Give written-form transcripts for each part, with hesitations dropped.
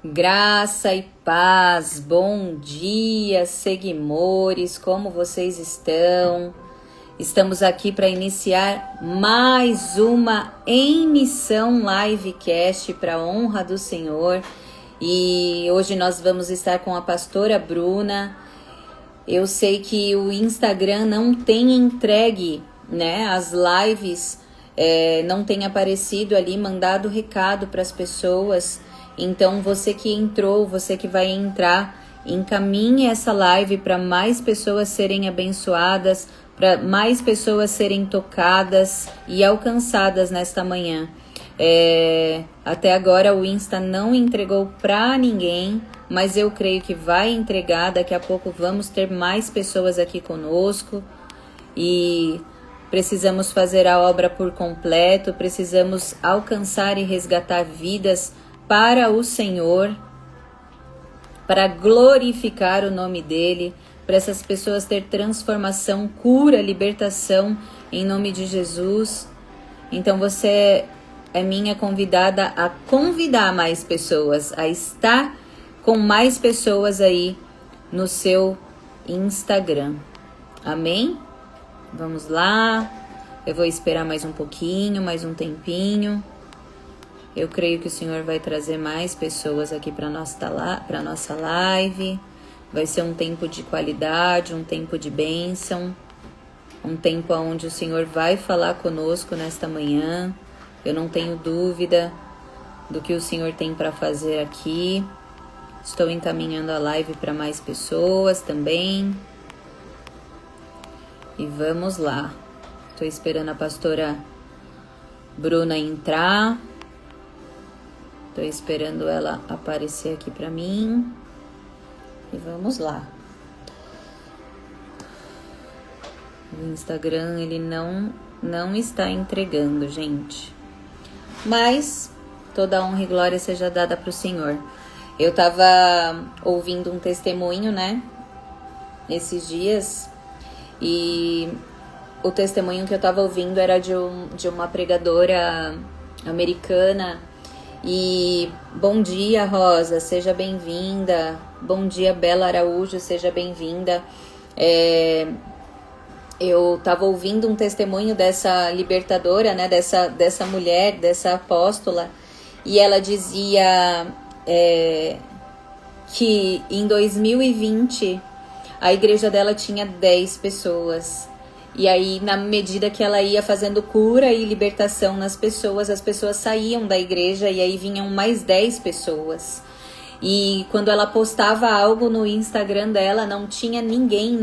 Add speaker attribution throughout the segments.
Speaker 1: Graça e paz, bom dia, seguimores, como vocês estão? Estamos aqui para iniciar mais uma Em Missão Livecast para a honra do Senhor. E hoje nós vamos estar com a pastora Bruna. Eu sei que o Instagram não tem entregue, né, as lives, não tem aparecido ali, mandado recado para as pessoas. Então você que entrou, você que vai entrar, encaminhe essa live para mais pessoas serem abençoadas, para mais pessoas serem tocadas e alcançadas nesta manhã. Até agora o Insta não entregou para ninguém, mas eu creio que vai entregar. Daqui a pouco vamos ter mais pessoas aqui conosco e precisamos fazer a obra por completo, precisamos alcançar e resgatar vidas para o Senhor, para glorificar o nome dele, para essas pessoas ter transformação, cura, libertação em nome de Jesus. Então você é minha convidada a convidar mais pessoas, a estar com mais pessoas aí no seu Instagram. Amém? Vamos lá. Eu vou esperar mais um pouquinho, mais um tempinho. Eu creio que o Senhor vai trazer mais pessoas aqui para nossa live. Vai ser um tempo de qualidade, um tempo de bênção, um tempo onde o Senhor vai falar conosco nesta manhã. Eu não tenho dúvida do que o Senhor tem para fazer aqui. Estou encaminhando a live para mais pessoas também. E vamos lá. Estou esperando a pastora Bruna entrar. Estou esperando ela aparecer aqui para mim. E vamos lá. O Instagram, ele não está entregando, gente. Mas toda honra e glória seja dada para o Senhor. Eu estava ouvindo um testemunho, né? Esses dias. E o testemunho que eu estava ouvindo era de uma pregadora americana. E bom dia, Rosa, seja bem-vinda. Bom dia, Bela Araújo, seja bem-vinda. Eu estava ouvindo um testemunho dessa libertadora, né, dessa mulher, dessa apóstola, e ela dizia que em 2020 a igreja dela tinha 10 pessoas. E aí, na medida que ela ia fazendo cura e libertação nas pessoas, as pessoas saíam da igreja e aí vinham mais 10 pessoas. E quando ela postava algo no Instagram dela, não tinha ninguém,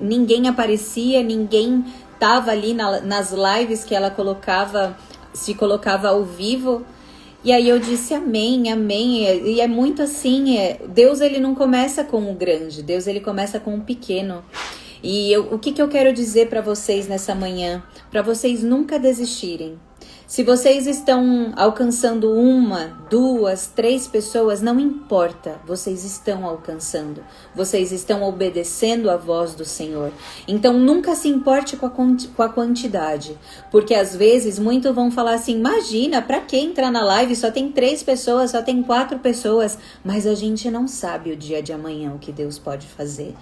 Speaker 1: ninguém aparecia, ninguém tava ali nas lives que ela se colocava ao vivo. E aí eu disse amém, amém. E é muito assim, Deus ele não começa com o grande, Deus ele começa com o pequeno. E o que eu quero dizer para vocês nessa manhã? Para vocês nunca desistirem. Se vocês estão alcançando 1, 2, 3 pessoas, não importa, vocês estão alcançando. Vocês estão obedecendo a voz do Senhor. Então nunca se importe com a quantidade. Porque às vezes muitos vão falar assim, imagina, para que entrar na live? Só tem 3 pessoas, só tem 4 pessoas. Mas a gente não sabe o dia de amanhã o que Deus pode fazer.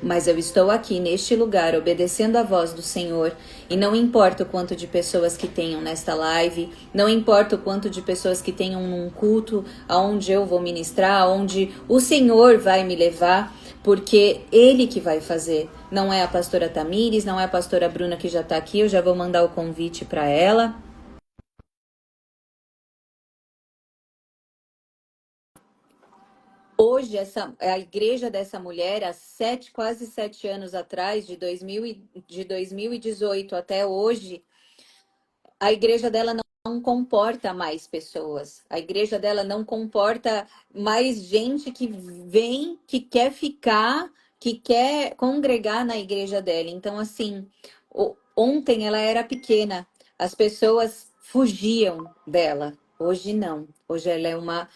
Speaker 1: Mas eu estou aqui neste lugar obedecendo a voz do Senhor e não importa o quanto de pessoas que tenham nesta live, não importa o quanto de pessoas que tenham num culto aonde eu vou ministrar, aonde o Senhor vai me levar, porque Ele que vai fazer. Não é a pastora Tamires, não é a pastora Bruna que já está aqui, eu já vou mandar o convite para ela. Hoje, a igreja dessa mulher, há quase 7 anos atrás, de 2018 até hoje, a igreja dela não comporta mais pessoas. A igreja dela não comporta mais gente que vem, que quer ficar, que quer congregar na igreja dela. Então, assim, ontem ela era pequena, as pessoas fugiam dela. Hoje não. Hoje ela é uma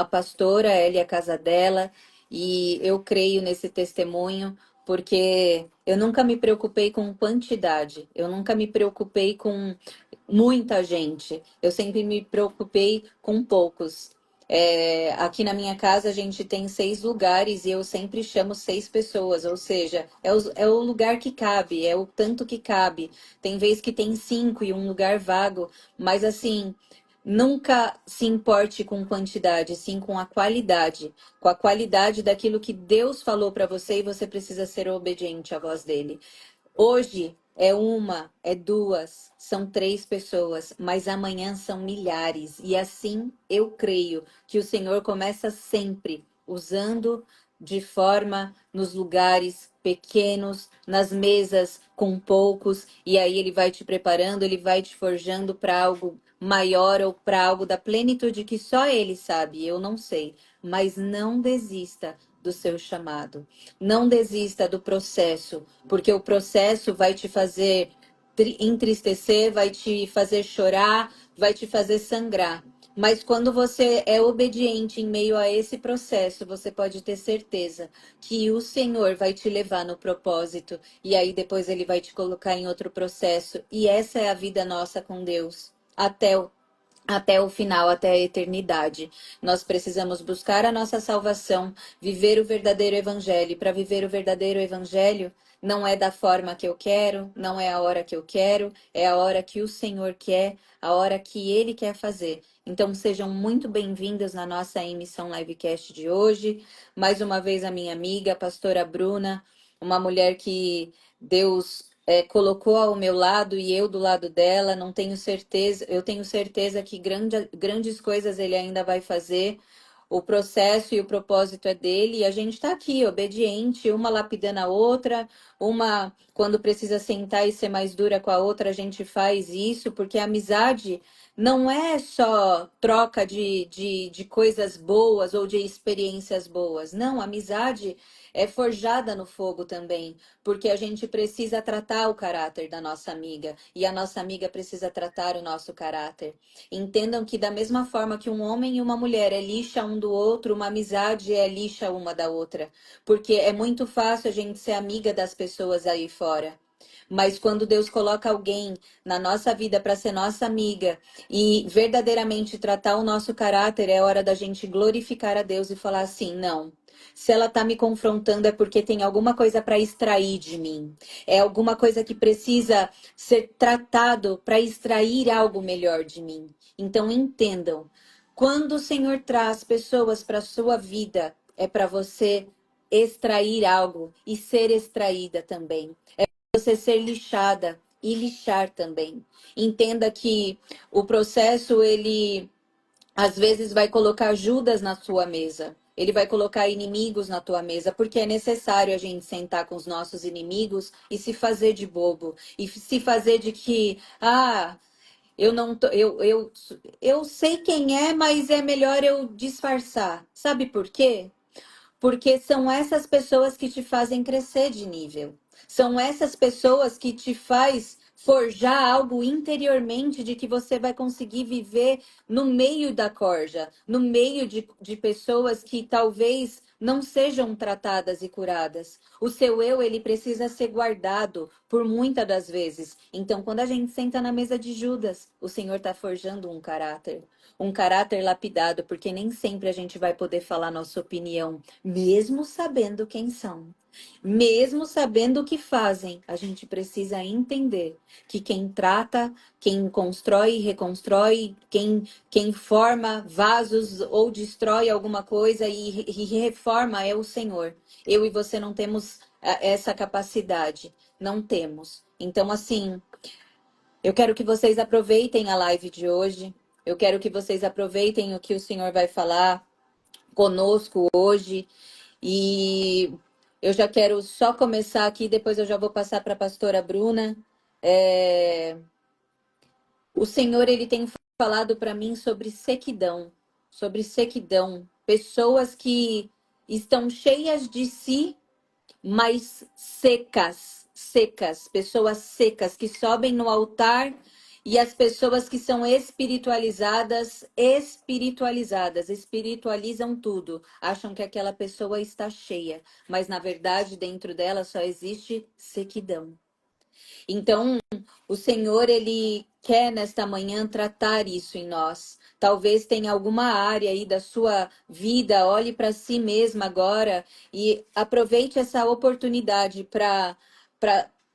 Speaker 1: pastora, ela e a casa dela, e eu creio nesse testemunho, porque eu nunca me preocupei com quantidade, eu nunca me preocupei com muita gente, eu sempre me preocupei com poucos. Aqui na minha casa a gente tem 6 lugares e eu sempre chamo 6 pessoas, ou seja, é o lugar que cabe, é o tanto que cabe. Tem vez que tem 5 e um lugar vago, mas assim, nunca se importe com quantidade, sim com a qualidade daquilo que Deus falou para você e você precisa ser obediente à voz dele. Hoje é uma, é duas, são 3 pessoas, mas amanhã são milhares. E assim eu creio que o Senhor começa sempre usando de forma nos lugares pequenos, nas mesas com poucos, e aí ele vai te preparando, ele vai te forjando para algo maior ou para algo da plenitude que só ele sabe, eu não sei. Mas não desista do seu chamado. Não desista do processo, porque o processo vai te fazer entristecer, vai te fazer chorar, vai te fazer sangrar. Mas quando você é obediente em meio a esse processo, você pode ter certeza que o Senhor vai te levar no propósito e aí depois ele vai te colocar em outro processo. E essa é a vida nossa com Deus. Até o final, até a eternidade. Nós precisamos buscar a nossa salvação, viver o verdadeiro evangelho. Para viver o verdadeiro evangelho, não é da forma que eu quero, não é a hora que eu quero, é a hora que o Senhor quer, a hora que Ele quer fazer. Então, sejam muito bem-vindas na nossa emissão livecast de hoje. Mais uma vez, a minha amiga, a pastora Bruna, uma mulher que Deus colocou ao meu lado e eu do lado dela. Não tenho certeza, eu tenho certeza que grandes coisas ele ainda vai fazer. O processo e o propósito é dele e a gente está aqui, obediente, uma lapidando a outra, uma quando precisa sentar e ser mais dura com a outra, a gente faz isso, porque a amizade não é só troca de coisas boas ou de experiências boas. Não, a amizade é forjada no fogo também, porque a gente precisa tratar o caráter da nossa amiga e a nossa amiga precisa tratar o nosso caráter. Entendam que da mesma forma que um homem e uma mulher é lixa um do outro, uma amizade é lixa uma da outra, porque é muito fácil a gente ser amiga das pessoas aí fora. Mas quando Deus coloca alguém na nossa vida para ser nossa amiga e verdadeiramente tratar o nosso caráter, é hora da gente glorificar a Deus e falar assim: não. Se ela está me confrontando é porque tem alguma coisa para extrair de mim. É alguma coisa que precisa ser tratado para extrair algo melhor de mim. Então entendam, quando o Senhor traz pessoas para a sua vida, é para você extrair algo e ser extraída também. É para você ser lixada e lixar também. Entenda que o processo, ele às vezes vai colocar Judas na sua mesa. Ele vai colocar inimigos na tua mesa, porque é necessário a gente sentar com os nossos inimigos e se fazer de bobo. E se fazer de que, eu não tô, eu sei quem é, mas é melhor eu disfarçar. Sabe por quê? Porque são essas pessoas que te fazem crescer de nível. São essas pessoas que te faz forjar algo interiormente de que você vai conseguir viver no meio da corja, no meio de pessoas que talvez não sejam tratadas e curadas. O seu eu, ele precisa ser guardado por muitas das vezes. Então, quando a gente senta na mesa de Judas, o Senhor está forjando um caráter lapidado, porque nem sempre a gente vai poder falar nossa opinião, mesmo sabendo quem são. Mesmo sabendo o que fazem, a gente precisa entender que quem trata, quem constrói e reconstrói, quem forma vasos ou destrói alguma coisa e reforma é o Senhor. Eu e você não temos essa capacidade. Não temos. Então, assim, eu quero que vocês aproveitem a live de hoje. Eu quero que vocês aproveitem o que o Senhor vai falar conosco hoje. E eu já quero só começar aqui, depois eu já vou passar para a pastora Bruna. O Senhor, ele tem falado para mim sobre sequidão. Pessoas que estão cheias de si, mas secas, pessoas secas que sobem no altar e as pessoas que são espiritualizam tudo, acham que aquela pessoa está cheia, mas na verdade dentro dela só existe sequidão. Então, o Senhor, ele quer nesta manhã tratar isso em nós, Talvez tenha alguma área aí da sua vida, olhe para si mesma agora e aproveite essa oportunidade para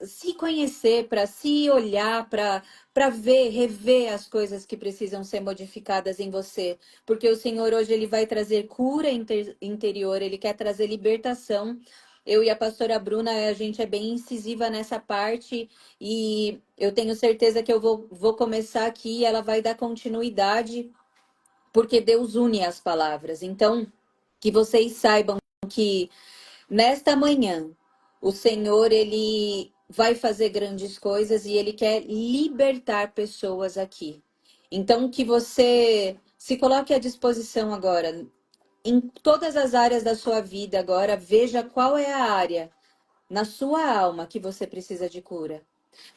Speaker 1: se conhecer, para se olhar, para ver, rever as coisas que precisam ser modificadas em você, porque o Senhor hoje ele vai trazer cura interior, ele quer trazer libertação. Eu e a pastora Bruna, a gente é bem incisiva nessa parte e eu tenho certeza que eu vou começar aqui e ela vai dar continuidade, porque Deus une as palavras. Então, que vocês saibam que nesta manhã, o Senhor, ele vai fazer grandes coisas e ele quer libertar pessoas aqui. Então, que você se coloque à disposição agora, em todas as áreas da sua vida agora, veja qual é a área na sua alma que você precisa de cura.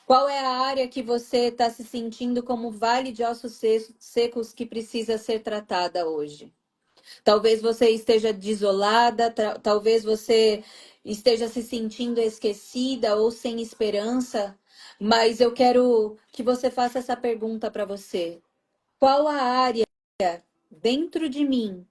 Speaker 1: Qual é a área que você está se sentindo como vale de ossos secos que precisa ser tratada hoje? Talvez você esteja desolada, talvez você esteja se sentindo esquecida ou sem esperança, mas eu quero que você faça essa pergunta para você. Qual a área dentro de mim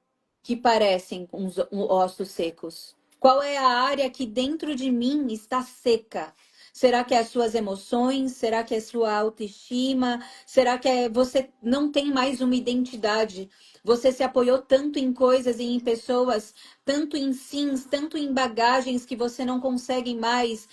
Speaker 1: que parecem ossos secos? Qual é a área que dentro de mim está seca? Será que é as suas emoções? Será que é sua autoestima? Será que você não tem mais uma identidade? Você se apoiou tanto em coisas e em pessoas, tanto em sims, tanto em bagagens que você não consegue mais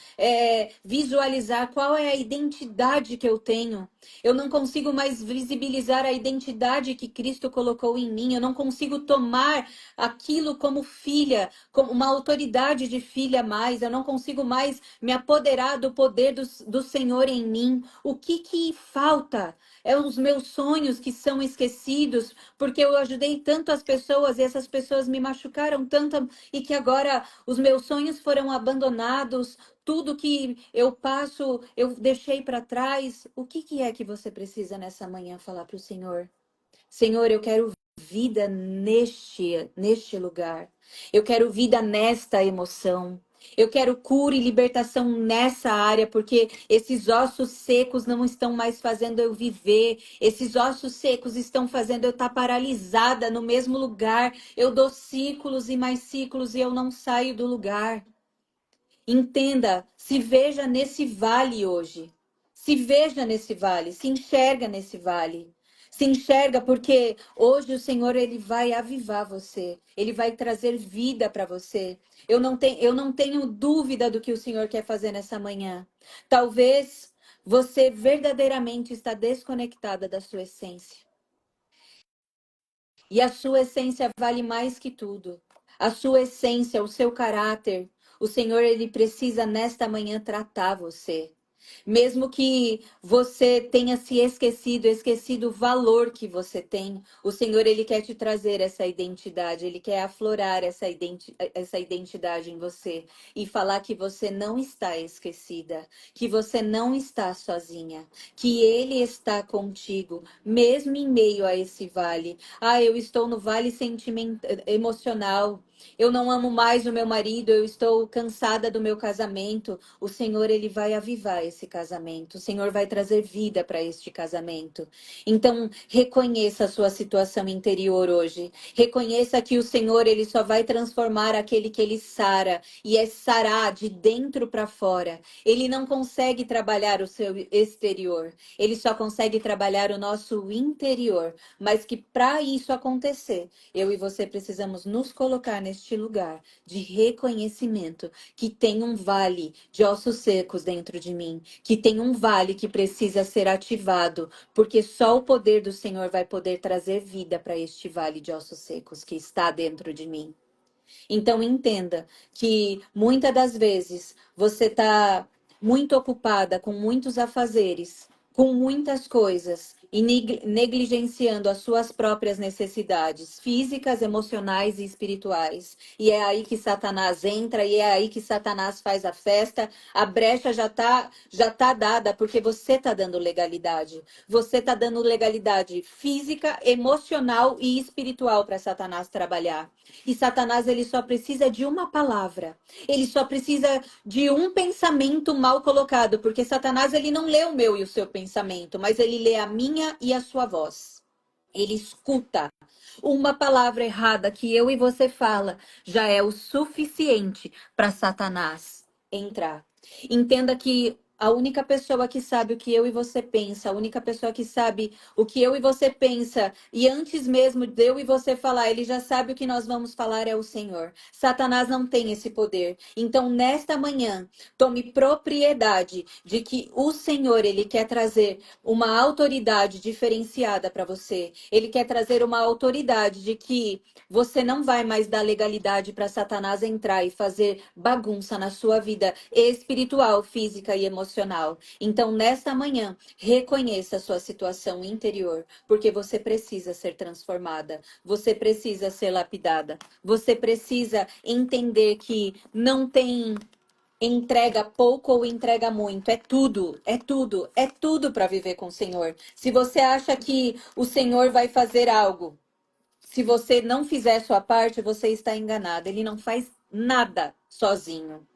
Speaker 1: visualizar qual é a identidade que eu tenho. Eu não consigo mais visibilizar a identidade que Cristo colocou em mim. Eu não consigo tomar aquilo como filha, como uma autoridade de filha mais. Eu não consigo mais me apoderar do poder do Senhor em mim. O que falta? É os meus sonhos que são esquecidos, porque eu ajudei tanto as pessoas e essas pessoas me machucaram tanto e que agora os meus sonhos foram abandonados. Tudo que eu passo, eu deixei para trás. O que é que você precisa nessa manhã falar para o Senhor? Senhor, eu quero vida neste lugar. Eu quero vida nesta emoção. Eu quero cura e libertação nessa área, porque esses ossos secos não estão mais fazendo eu viver. Esses ossos secos estão fazendo eu estar paralisada no mesmo lugar. Eu dou ciclos e mais ciclos e eu não saio do lugar. Entenda, se veja nesse vale hoje. Se veja nesse vale, se enxerga nesse vale. Se enxerga porque hoje o Senhor ele vai avivar você. Ele vai trazer vida para você. Eu não tenho dúvida do que o Senhor quer fazer nessa manhã. Talvez você verdadeiramente está desconectada da sua essência. E a sua essência vale mais que tudo. A sua essência, o seu caráter, o Senhor, ele precisa nesta manhã tratar você. Mesmo que você tenha se esquecido o valor que você tem, o Senhor, ele quer te trazer essa identidade, ele quer aflorar essa identidade em você e falar que você não está esquecida, que você não está sozinha, que ele está contigo, mesmo em meio a esse vale. Ah, eu estou no vale emocional. Eu não amo mais o meu marido, eu estou cansada do meu casamento. O Senhor, ele vai avivar esse casamento. O Senhor vai trazer vida para este casamento. Então, reconheça a sua situação interior hoje. Reconheça que o Senhor, ele só vai transformar aquele que ele sara, e é sarar de dentro para fora. Ele não consegue trabalhar o seu exterior. Ele só consegue trabalhar o nosso interior. Mas que para isso acontecer, eu e você precisamos nos colocar neste lugar de reconhecimento que tem um vale de ossos secos dentro de mim, que tem um vale que precisa ser ativado, porque só o poder do Senhor vai poder trazer vida para este vale de ossos secos que está dentro de mim. Então entenda que muitas das vezes você está muito ocupada com muitos afazeres, com muitas coisas e negligenciando as suas próprias necessidades físicas, emocionais e espirituais. E é aí que Satanás entra e é aí que Satanás faz a festa. A brecha já tá dada porque você está dando legalidade. Você está dando legalidade física, emocional e espiritual para Satanás trabalhar. E Satanás, ele só precisa de uma palavra. Ele só precisa de um pensamento mal colocado, porque Satanás, ele não lê o meu e o seu pensamento, mas ele lê a minha e a sua voz. Ele escuta. Uma palavra errada que eu e você fala já é o suficiente para Satanás entrar. Entenda que a única pessoa que sabe o que eu e você pensa, a única pessoa que sabe o que eu e você pensa, e antes mesmo de eu e você falar, ele já sabe o que nós vamos falar é o Senhor. Satanás não tem esse poder. Então, nesta manhã, tome propriedade de que o Senhor, ele quer trazer uma autoridade diferenciada para você. Ele quer trazer uma autoridade de que você não vai mais dar legalidade para Satanás entrar e fazer bagunça na sua vida espiritual, física e emocional. Então, nesta manhã, reconheça a sua situação interior, porque você precisa ser transformada, você precisa ser lapidada, você precisa entender que não tem entrega pouco ou entrega muito. É tudo, é tudo, é tudo para viver com o Senhor. Se você acha que o Senhor vai fazer algo, se você não fizer sua parte, você está enganado. Ele não faz nada sozinho.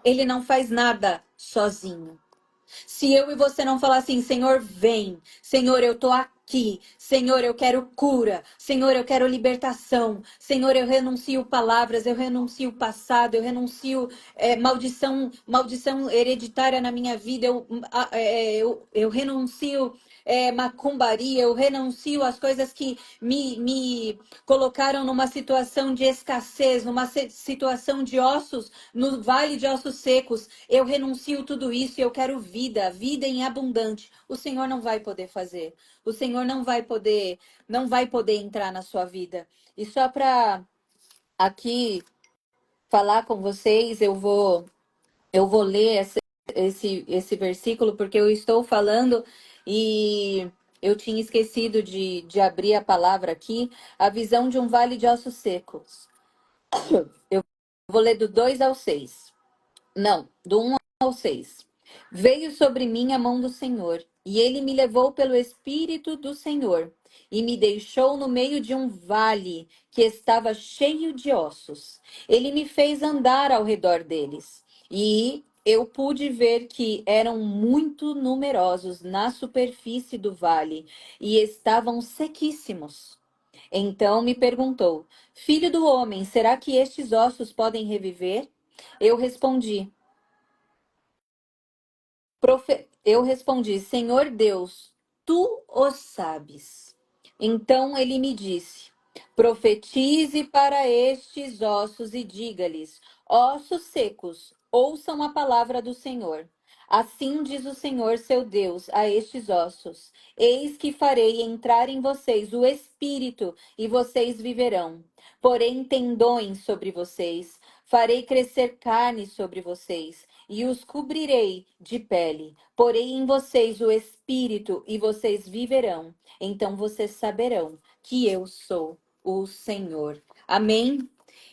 Speaker 1: Ele não faz nada sozinho. Se eu e você não falar assim, Senhor, vem. Senhor, eu tô aqui. Senhor, eu quero cura. Senhor, eu quero libertação. Senhor, eu renuncio palavras, eu renuncio passado, eu renuncio maldição hereditária na minha vida. Eu renuncio macumbaria, eu renuncio às coisas que me colocaram numa situação de escassez, numa situação de ossos, no vale de ossos secos. Eu renuncio tudo isso e eu quero vida, vida em abundante. O Senhor não vai poder fazer. O Senhor não vai poder entrar na sua vida. E só para aqui falar com vocês, eu vou ler esse versículo porque eu estou falando e eu tinha esquecido de abrir a palavra aqui, a visão de um vale de ossos secos. Eu vou ler do 2 ao 6. Não, do 1 ao 6. Veio sobre mim a mão do Senhor, e ele me levou pelo Espírito do Senhor, e me deixou no meio de um vale que estava cheio de ossos. Ele me fez andar ao redor deles, e eu pude ver que eram muito numerosos na superfície do vale, e estavam sequíssimos. Então me perguntou: Filho do homem, será que estes ossos podem reviver? Eu respondi: Eu respondi, Senhor Deus, tu o sabes. Então ele me disse: Profetize para estes ossos e diga-lhes: Ossos secos, ouçam a palavra do Senhor. Assim diz o Senhor seu Deus a estes ossos: Eis que farei entrar em vocês o espírito e vocês viverão. Porém, tendões sobre vocês, farei crescer carne sobre vocês e os cobrirei de pele. Porém em vocês o espírito e vocês viverão. Então vocês saberão que eu sou o Senhor. Amém?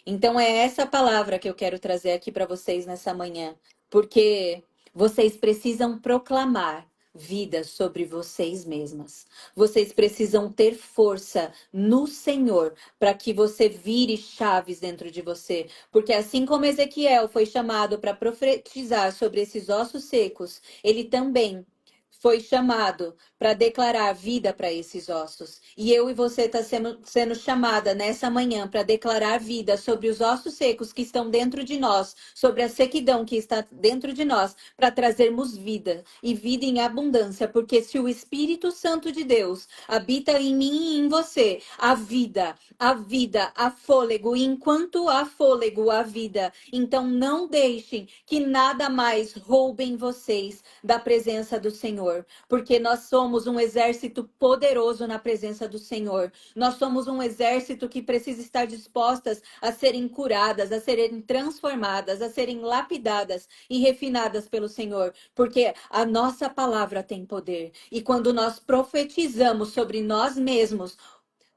Speaker 1: Então é essa palavra que eu quero trazer aqui para vocês nessa manhã, porque vocês precisam proclamar vida sobre vocês mesmas. Vocês precisam ter força no Senhor para que você vire chaves dentro de você, porque assim como Ezequiel foi chamado para profetizar sobre esses ossos secos, ele também foi chamado para declarar vida para esses ossos. E eu e você está sendo chamada nessa manhã para declarar vida sobre os ossos secos que estão dentro de nós, sobre a sequidão que está dentro de nós, para trazermos vida e vida em abundância. Porque se o Espírito Santo de Deus habita em mim e em você, a vida, há fôlego, e enquanto há fôlego, há vida. Então não deixem que nada mais roubem vocês da presença do Senhor, porque nós somos um exército poderoso na presença do Senhor. Nós somos um exército que precisa estar dispostas a serem curadas, a serem transformadas, a serem lapidadas e refinadas pelo Senhor, porque a nossa palavra tem poder. E quando nós profetizamos sobre nós mesmos,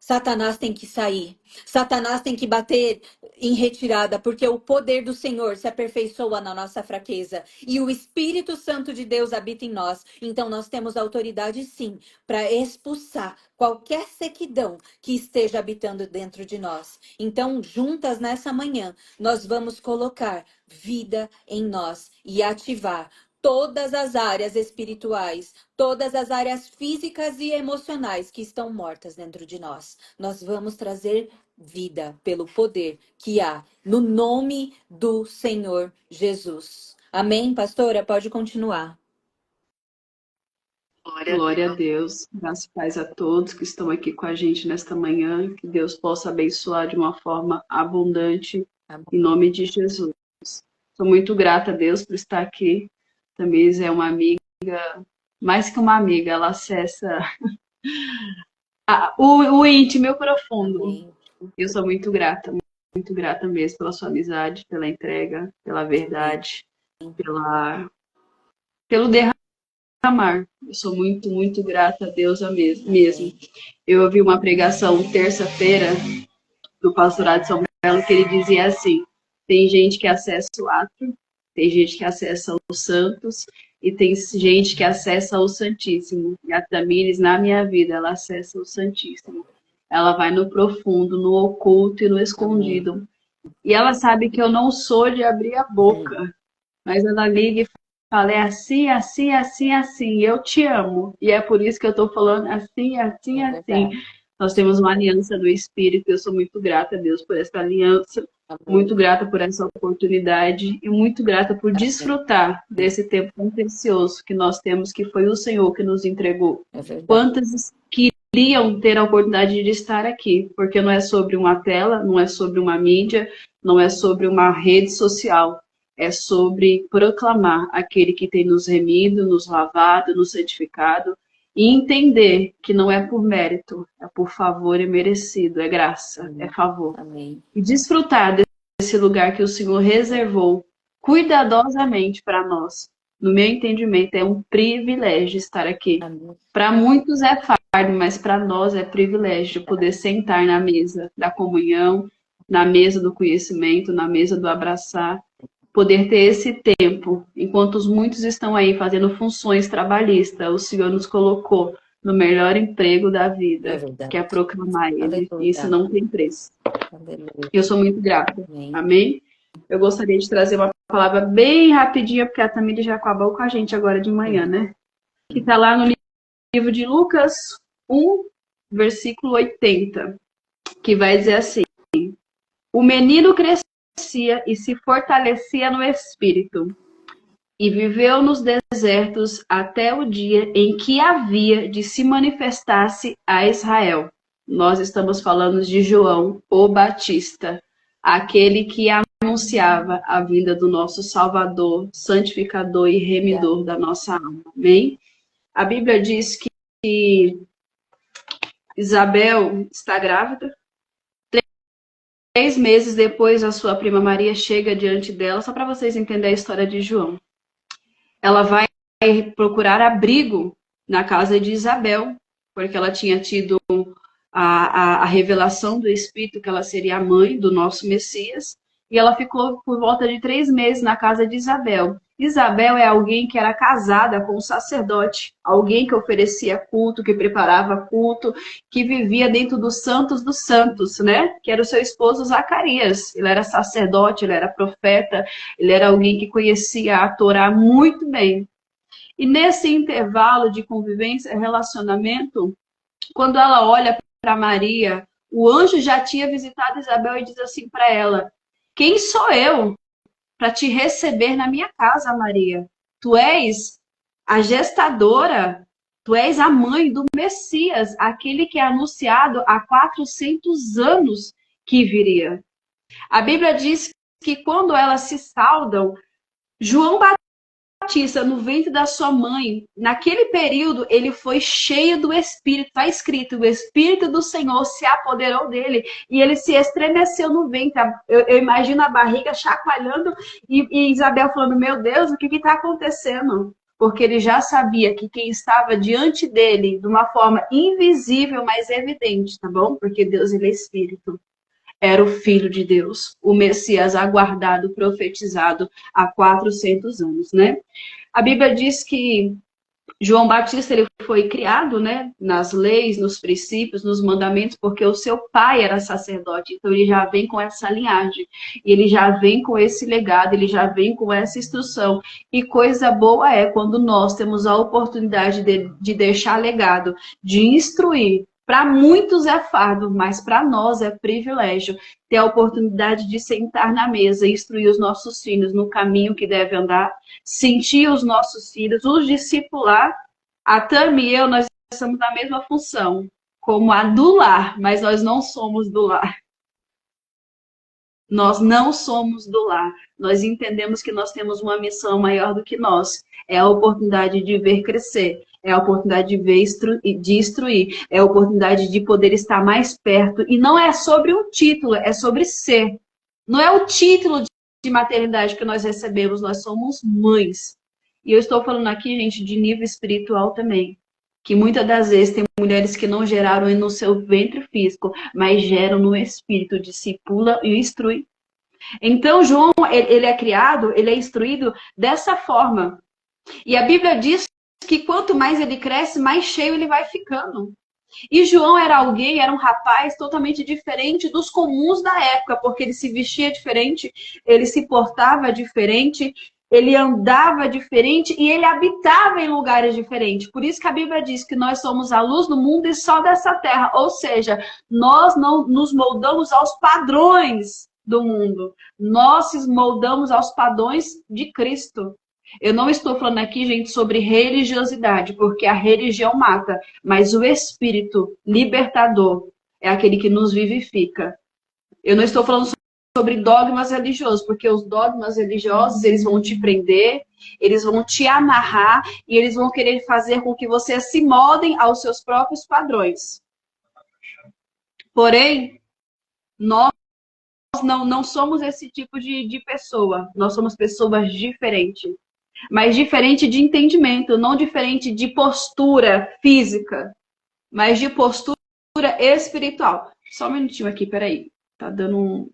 Speaker 1: Satanás tem que sair. Satanás tem que bater em retirada, porque o poder do Senhor se aperfeiçoa na nossa fraqueza. E o Espírito Santo de Deus habita em nós. Então nós temos autoridade sim para expulsar qualquer sequidão que esteja habitando dentro de nós. Então, juntas nessa manhã, nós vamos colocar vida em nós e ativar todas as áreas espirituais, todas as áreas físicas e emocionais que estão mortas dentro de nós. Nós vamos trazer vida pelo poder que há no nome do Senhor Jesus. Amém, pastora? Pode continuar.
Speaker 2: Glória a Deus. Graças e paz a todos que estão aqui com a gente nesta manhã. Que Deus possa abençoar de uma forma abundante, em nome de Jesus. Sou muito grata a Deus por estar aqui. Tamires é uma amiga, mais que uma amiga, ela acessa o íntimo e o profundo.
Speaker 1: Amém.
Speaker 2: Eu sou muito grata mesmo pela sua amizade, pela entrega, pela verdade, pelo derramar. Eu sou muito, muito grata a Deus mesmo. Eu ouvi uma pregação terça-feira do pastorado de São Belo que ele dizia assim: tem gente que acessa o ato, tem gente que acessa os santos e tem gente que acessa o Santíssimo. E a Tamires, na minha vida, ela acessa o Santíssimo. Ela vai no profundo, no oculto e no escondido.
Speaker 1: Amém.
Speaker 2: E ela sabe que eu não sou de abrir a boca, mas ela liga e fala, é assim, assim, assim, assim, eu te amo. E é por isso que eu estou falando assim, assim, assim. Nós temos uma aliança no Espírito, eu sou muito grata a Deus por essa aliança, muito grata por essa oportunidade e muito grata por desfrutar desse tempo tão precioso que nós temos, que foi o Senhor que nos entregou. Quantas queriam ter a oportunidade de estar aqui, porque não é sobre uma tela, não é sobre uma mídia, não é sobre uma rede social, é sobre proclamar aquele que tem nos remido, nos lavado, nos santificado, e entender que não é por mérito, é por favor, é merecido, é graça, é favor.
Speaker 1: Amém.
Speaker 2: E desfrutar desse lugar que o Senhor reservou cuidadosamente para nós. No meu entendimento, é um privilégio estar aqui. Para muitos é fardo, mas para nós é privilégio poder sentar na mesa da comunhão, na mesa do conhecimento, na mesa do abraçar, poder ter esse tempo, enquanto os muitos estão aí fazendo funções trabalhistas, o Senhor nos colocou no melhor emprego da vida, que é proclamar Ele. E isso não tem preço. Eu sou muito grata. Amém? Eu gostaria de trazer uma palavra bem rapidinha, porque a Tamires já acabou com a gente agora de manhã, né? Que está lá no livro de Lucas 1, versículo 80, que vai dizer assim: o menino crescia e se fortalecia no espírito, e viveu nos desertos até o dia em que havia de se manifestar-se a Israel. Nós estamos falando de João, o Batista, aquele que anunciava a vinda do nosso Salvador, santificador e remidor da nossa alma. Amém? A Bíblia diz que Isabel está grávida. 3 meses depois, a sua prima Maria chega diante dela, só para vocês entenderem a história de João. Ela vai procurar abrigo na casa de Isabel, porque ela tinha tido a revelação do Espírito que ela seria a mãe do nosso Messias, e ela ficou por volta de 3 meses na casa de Isabel. Isabel é alguém que era casada com um sacerdote, alguém que oferecia culto, que preparava culto, que vivia dentro dos santos, né? Que era o seu esposo Zacarias. Ele era sacerdote, ele era profeta, ele era alguém que conhecia a Torá muito bem. E nesse intervalo de convivência e relacionamento, quando ela olha para Maria, o anjo já tinha visitado Isabel e diz assim para ela: quem sou eu para te receber na minha casa, Maria? Tu és a gestadora, tu és a mãe do Messias, aquele que é anunciado há 400 anos que viria. A Bíblia diz que quando elas se saudam, João Batista, no ventre da sua mãe, naquele período, ele foi cheio do Espírito. Está escrito, o Espírito do Senhor se apoderou dele e ele se estremeceu no ventre. Eu imagino a barriga chacoalhando e Isabel falando, meu Deus, o que está acontecendo? Porque ele já sabia que quem estava diante dele, de uma forma invisível, mas evidente, tá bom? Porque Deus, ele é Espírito. Era o Filho de Deus, o Messias aguardado, profetizado há 400 anos, né? A Bíblia diz que João Batista, ele foi criado, né, nas leis, nos princípios, nos mandamentos, porque o seu pai era sacerdote, então ele já vem com essa linhagem, ele já vem com esse legado, ele já vem com essa instrução. E coisa boa é quando nós temos a oportunidade de deixar legado, de instruir. Para muitos é fardo, mas para nós é privilégio ter a oportunidade de sentar na mesa e instruir os nossos filhos no caminho que deve andar, sentir os nossos filhos, os discipular. A Tami e eu, nós estamos na mesma função, como a do lar, mas nós não somos do lar. Nós não somos do lar. Nós entendemos que nós temos uma missão maior do que nós. É a oportunidade de ver crescer. É a oportunidade de ver de instruir. É a oportunidade de poder estar mais perto. E não é sobre um título, é sobre ser. Não é o título de maternidade que nós recebemos, nós somos mães. E eu estou falando aqui, gente, de nível espiritual também. Que muitas das vezes tem mulheres que não geraram no seu ventre físico, mas geram no espírito, discipula e instrui. Então, João, ele é criado, ele é instruído dessa forma. E a Bíblia diz que quanto mais ele cresce, mais cheio ele vai ficando. E João era alguém, era um rapaz totalmente diferente dos comuns da época, porque ele se vestia diferente, ele se portava diferente, ele andava diferente e ele habitava em lugares diferentes. Por isso que a Bíblia diz que nós somos a luz do mundo e só dessa terra. Ou seja, nós não nos moldamos aos padrões do mundo. Nós nos moldamos aos padrões de Cristo. Eu não estou falando aqui, gente, sobre religiosidade, porque a religião mata, mas o espírito libertador é aquele que nos vivifica. Eu não estou falando sobre dogmas religiosos, porque os dogmas religiosos, eles vão te prender, eles vão te amarrar e eles vão querer fazer com que você se moldem aos seus próprios padrões. Porém, nós não somos esse tipo de pessoa. Nós somos pessoas diferentes. Mas diferente de entendimento, não diferente de postura física, mas de postura espiritual. Só um minutinho aqui, peraí. Tá dando um...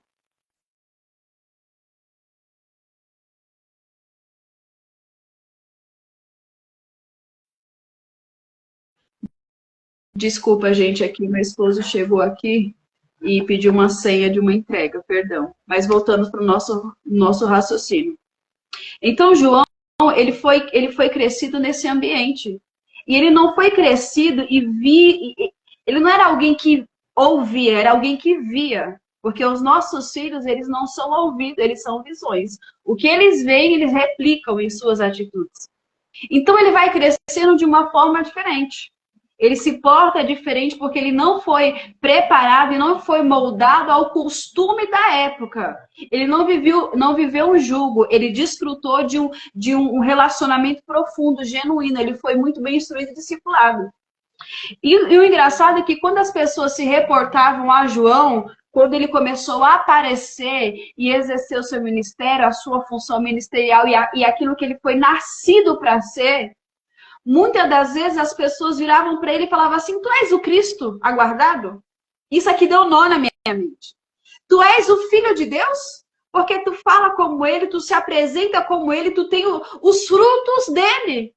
Speaker 2: Desculpa, gente, aqui meu esposo chegou aqui e pediu uma senha de uma entrega, perdão. Mas voltando para o nosso raciocínio. Então, João, ele foi crescido nesse ambiente. E ele não foi crescido ele não era alguém que ouvia, era alguém que via. Porque os nossos filhos, eles não são ouvidos, eles são visões. O que eles veem, eles replicam em suas atitudes. Então, ele vai crescendo de uma forma diferente. Ele se porta diferente porque ele não foi preparado e não foi moldado ao costume da época. Ele não viveu um jugo, ele desfrutou de um relacionamento profundo, genuíno. Ele foi muito bem instruído e discipulado. E o engraçado é que quando as pessoas se reportavam a João, quando ele começou a aparecer e exercer o seu ministério, a sua função ministerial e aquilo que ele foi nascido para ser, muitas das vezes as pessoas viravam para ele e falavam assim: tu és o Cristo aguardado? Isso aqui deu nó na minha mente. Tu és o Filho de Deus? Porque tu fala como ele, tu se apresenta como ele, tu tem os frutos dele.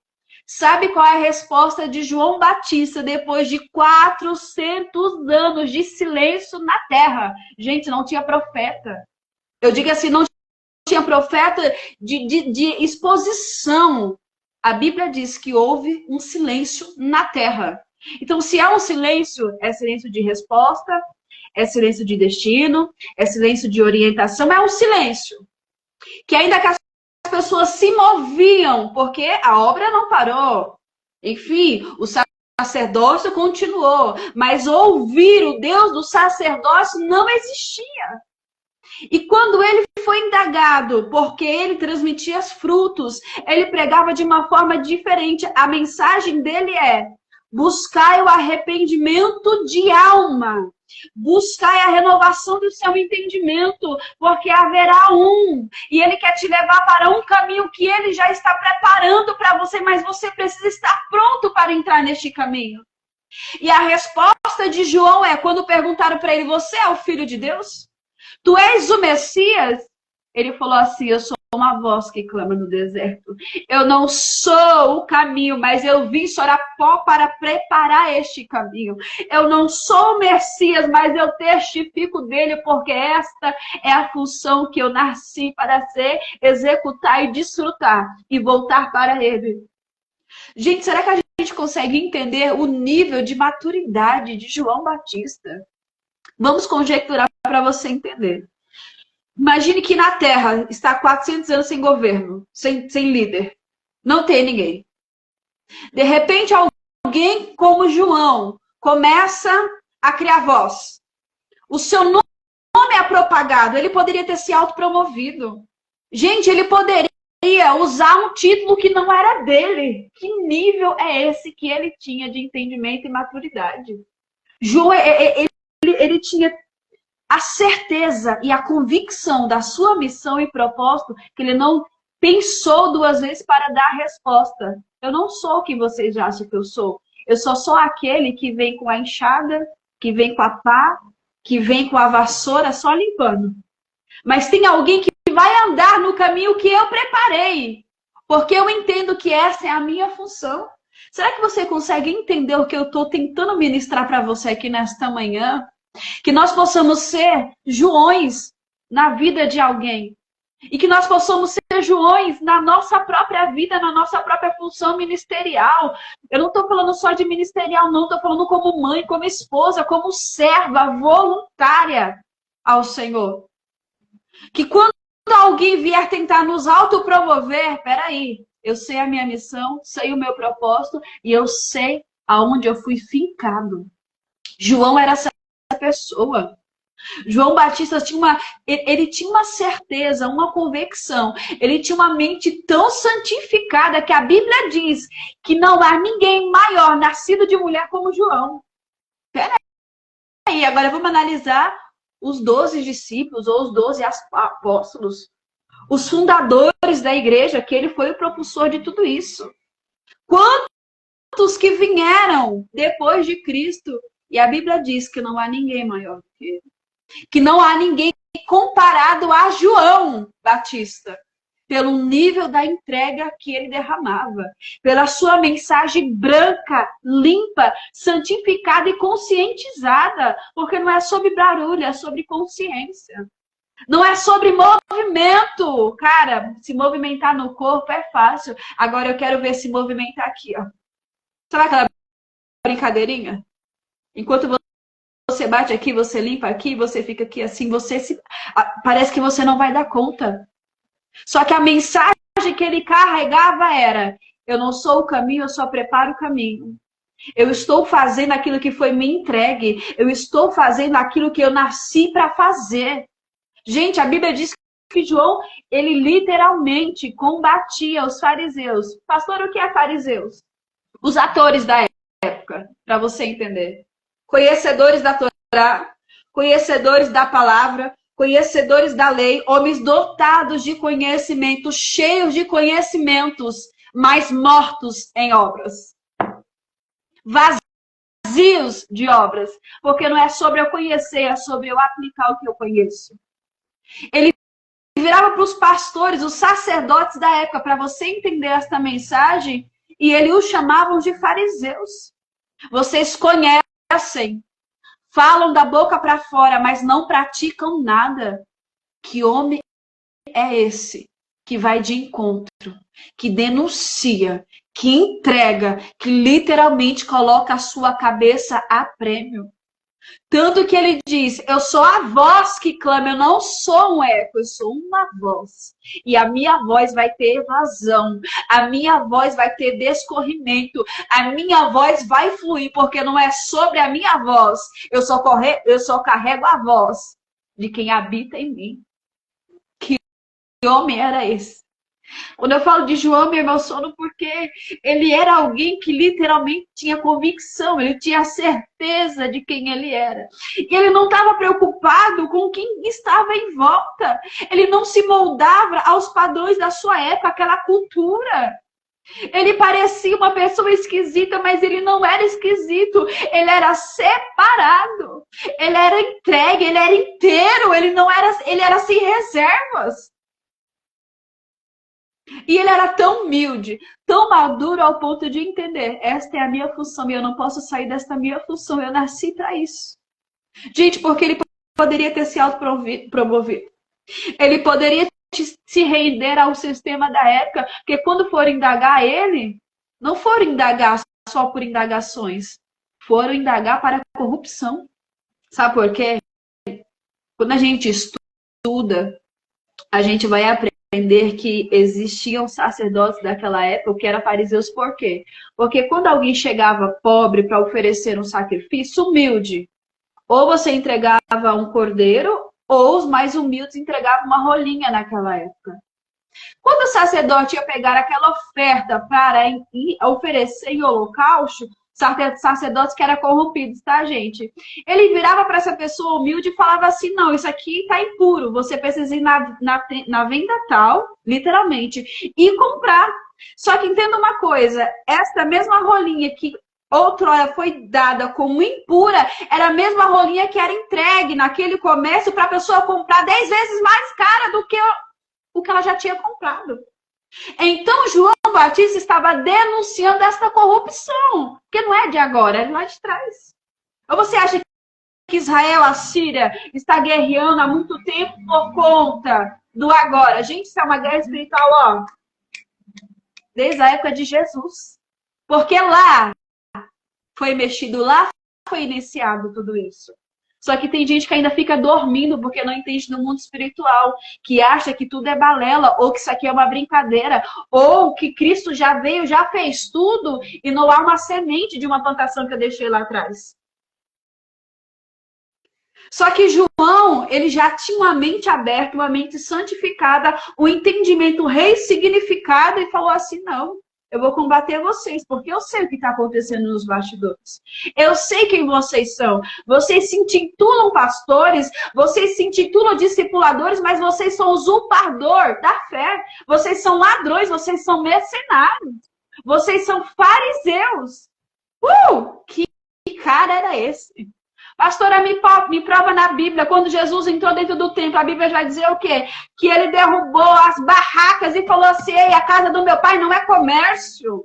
Speaker 2: Sabe qual é a resposta de João Batista depois de 400 anos de silêncio na terra? Gente, não tinha profeta. Eu digo assim, não tinha profeta de exposição. A Bíblia diz que houve um silêncio na terra. Então, se há um silêncio, é silêncio de resposta, é silêncio de destino, é silêncio de orientação, é um silêncio. Que ainda que as pessoas se moviam, porque a obra não parou. Enfim, o sacerdócio continuou, mas ouvir o Deus do sacerdócio não existia. E quando ele foi indagado, porque ele transmitia os frutos, ele pregava de uma forma diferente. A mensagem dele é: buscai o arrependimento de alma. Buscai a renovação do seu entendimento, porque haverá um. E ele quer te levar para um caminho que ele já está preparando para você, mas você precisa estar pronto para entrar neste caminho. E a resposta de João é, quando perguntaram para ele: você é o Filho de Deus? Tu és o Messias? Ele falou assim: eu sou uma a voz que clama no deserto. Eu não sou o caminho, mas eu vim Sorapó para preparar este caminho. Eu não sou o Messias, mas eu testifico dele, porque esta é a função que eu nasci para ser, executar e desfrutar e voltar para ele. Gente, será que a gente consegue entender o nível de maturidade de João Batista? Vamos conjecturar para você entender. Imagine que na Terra está 400 anos sem governo, sem líder. Não tem ninguém. De repente, alguém como João começa a criar voz. O seu nome é propagado. Ele poderia ter se autopromovido. Gente, ele poderia usar um título que não era dele. Que nível é esse que ele tinha de entendimento e maturidade? João, ele tinha a certeza e a convicção da sua missão e propósito, que ele não pensou duas vezes para dar a resposta. Eu não sou o que vocês acham que eu sou. Eu só sou aquele que vem com a enxada, que vem com a pá, que vem com a vassoura só limpando. Mas tem alguém que vai andar no caminho que eu preparei, porque eu entendo que essa é a minha função. Será que você consegue entender o que eu estou tentando ministrar para você aqui nesta manhã? Que nós possamos ser Joões na vida de alguém. E que nós possamos ser Joões na nossa própria vida, na nossa própria função ministerial. Eu não estou falando só de ministerial, não. Estou falando como mãe, como esposa, como serva voluntária ao Senhor. Que quando alguém vier tentar nos autopromover, peraí, eu sei a minha missão, sei o meu propósito e eu sei aonde eu fui fincado. João era essa pessoa. João Batista tinha uma certeza, uma convicção. Ele tinha uma mente tão santificada que a Bíblia diz que não há ninguém maior nascido de mulher como João. Peraí, agora vamos analisar os 12 discípulos ou os 12 apóstolos. Os fundadores da igreja, que ele foi o propulsor de tudo isso. Quantos que vieram depois de Cristo? E a Bíblia diz que não há ninguém maior do que ele. Que não há ninguém comparado a João Batista. Pelo nível da entrega que ele derramava. Pela sua mensagem branca, limpa, santificada e conscientizada. Porque não é sobre barulho, é sobre consciência. Não é sobre movimento. Cara, se movimentar no corpo é fácil. Agora eu quero ver se movimentar aqui, ó. Sabe aquela brincadeirinha? Enquanto você bate aqui, você limpa aqui, você fica aqui assim, parece que você não vai dar conta. Só que a mensagem que ele carregava era: eu não sou o caminho, eu só preparo o caminho. Eu estou fazendo aquilo que foi me entregue. Eu estou fazendo aquilo que eu nasci para fazer. Gente, a Bíblia diz que João, ele literalmente combatia os fariseus. Pastor, o que é fariseus? Os atores da época, para você entender. Conhecedores da Torá, conhecedores da palavra, conhecedores da lei, homens dotados de conhecimento, cheios de conhecimentos, mas mortos em obras. Vazios de obras. Porque não é sobre eu conhecer, é sobre eu aplicar o que eu conheço. Ele virava para os pastores, os sacerdotes da época, para você entender esta mensagem, e ele os chamavam de fariseus. Vocês conhecem, falam da boca para fora, mas não praticam nada. Que homem é esse que vai de encontro, que denuncia, que entrega, que literalmente coloca a sua cabeça a prêmio? Tanto que ele diz: eu sou a voz que clama, eu não sou um eco, eu sou uma voz. E a minha voz vai ter evasão, a minha voz vai ter descorrimento, a minha voz vai fluir, porque não é sobre a minha voz, eu só carrego a voz de quem habita em mim. Que homem era esse? Quando eu falo de João, me emociono porque ele era alguém que literalmente tinha convicção, ele tinha certeza de quem ele era. E ele não estava preocupado com quem estava em volta. Ele não se moldava aos padrões da sua época, aquela cultura. Ele parecia uma pessoa esquisita, mas ele não era esquisito. Ele era separado. Ele era entregue, ele era inteiro, ele era sem reservas. E ele era tão humilde, tão maduro ao ponto de entender, esta é a minha função e eu não posso sair desta minha função, eu nasci para isso. Gente, porque ele poderia ter se autopromovido. Ele poderia se render ao sistema da época, porque quando for indagar ele, não foram indagar só por indagações, foram indagar para a corrupção. Sabe por quê? Quando a gente estuda, a gente vai aprender que existiam sacerdotes daquela época que eram fariseus. Por quê? Porque quando alguém chegava pobre para oferecer um sacrifício humilde, ou você entregava um cordeiro, ou os mais humildes entregavam uma rolinha naquela época. Quando o sacerdote ia pegar aquela oferta para oferecer em holocausto, sacerdotes que eram corrompidos, tá, gente? Ele virava para essa pessoa humilde e falava assim, não, isso aqui tá impuro, você precisa ir na venda tal, literalmente, e comprar. Só que entenda uma coisa, esta mesma rolinha que outrora foi dada como impura, era a mesma rolinha que era entregue naquele comércio para a pessoa comprar 10 vezes mais cara do que o que ela já tinha comprado. Então, João Batista estava denunciando esta corrupção, que não é de agora, é lá de trás. Ou você acha que Israel, a Síria, está guerreando há muito tempo por conta do agora? Gente, isso é uma guerra espiritual, ó, desde a época de Jesus. Porque lá foi mexido, lá foi iniciado tudo isso. Só que tem gente que ainda fica dormindo porque não entende no mundo espiritual, que acha que tudo é balela, ou que isso aqui é uma brincadeira, ou que Cristo já veio, já fez tudo e não há uma semente de uma plantação que eu deixei lá atrás. Só que João, ele já tinha uma mente aberta, uma mente santificada, um entendimento ressignificado e falou assim, não. Eu vou combater vocês, porque eu sei o que está acontecendo nos bastidores. Eu sei quem vocês são. Vocês se intitulam pastores, vocês se intitulam discipuladores, mas vocês são usurpador da fé. Vocês são ladrões, vocês são mercenários. Vocês são fariseus. Que cara era esse? Pastora, me prova na Bíblia, quando Jesus entrou dentro do templo, a Bíblia vai dizer o quê? Que ele derrubou as barracas e falou assim, ei, a casa do meu pai não é comércio.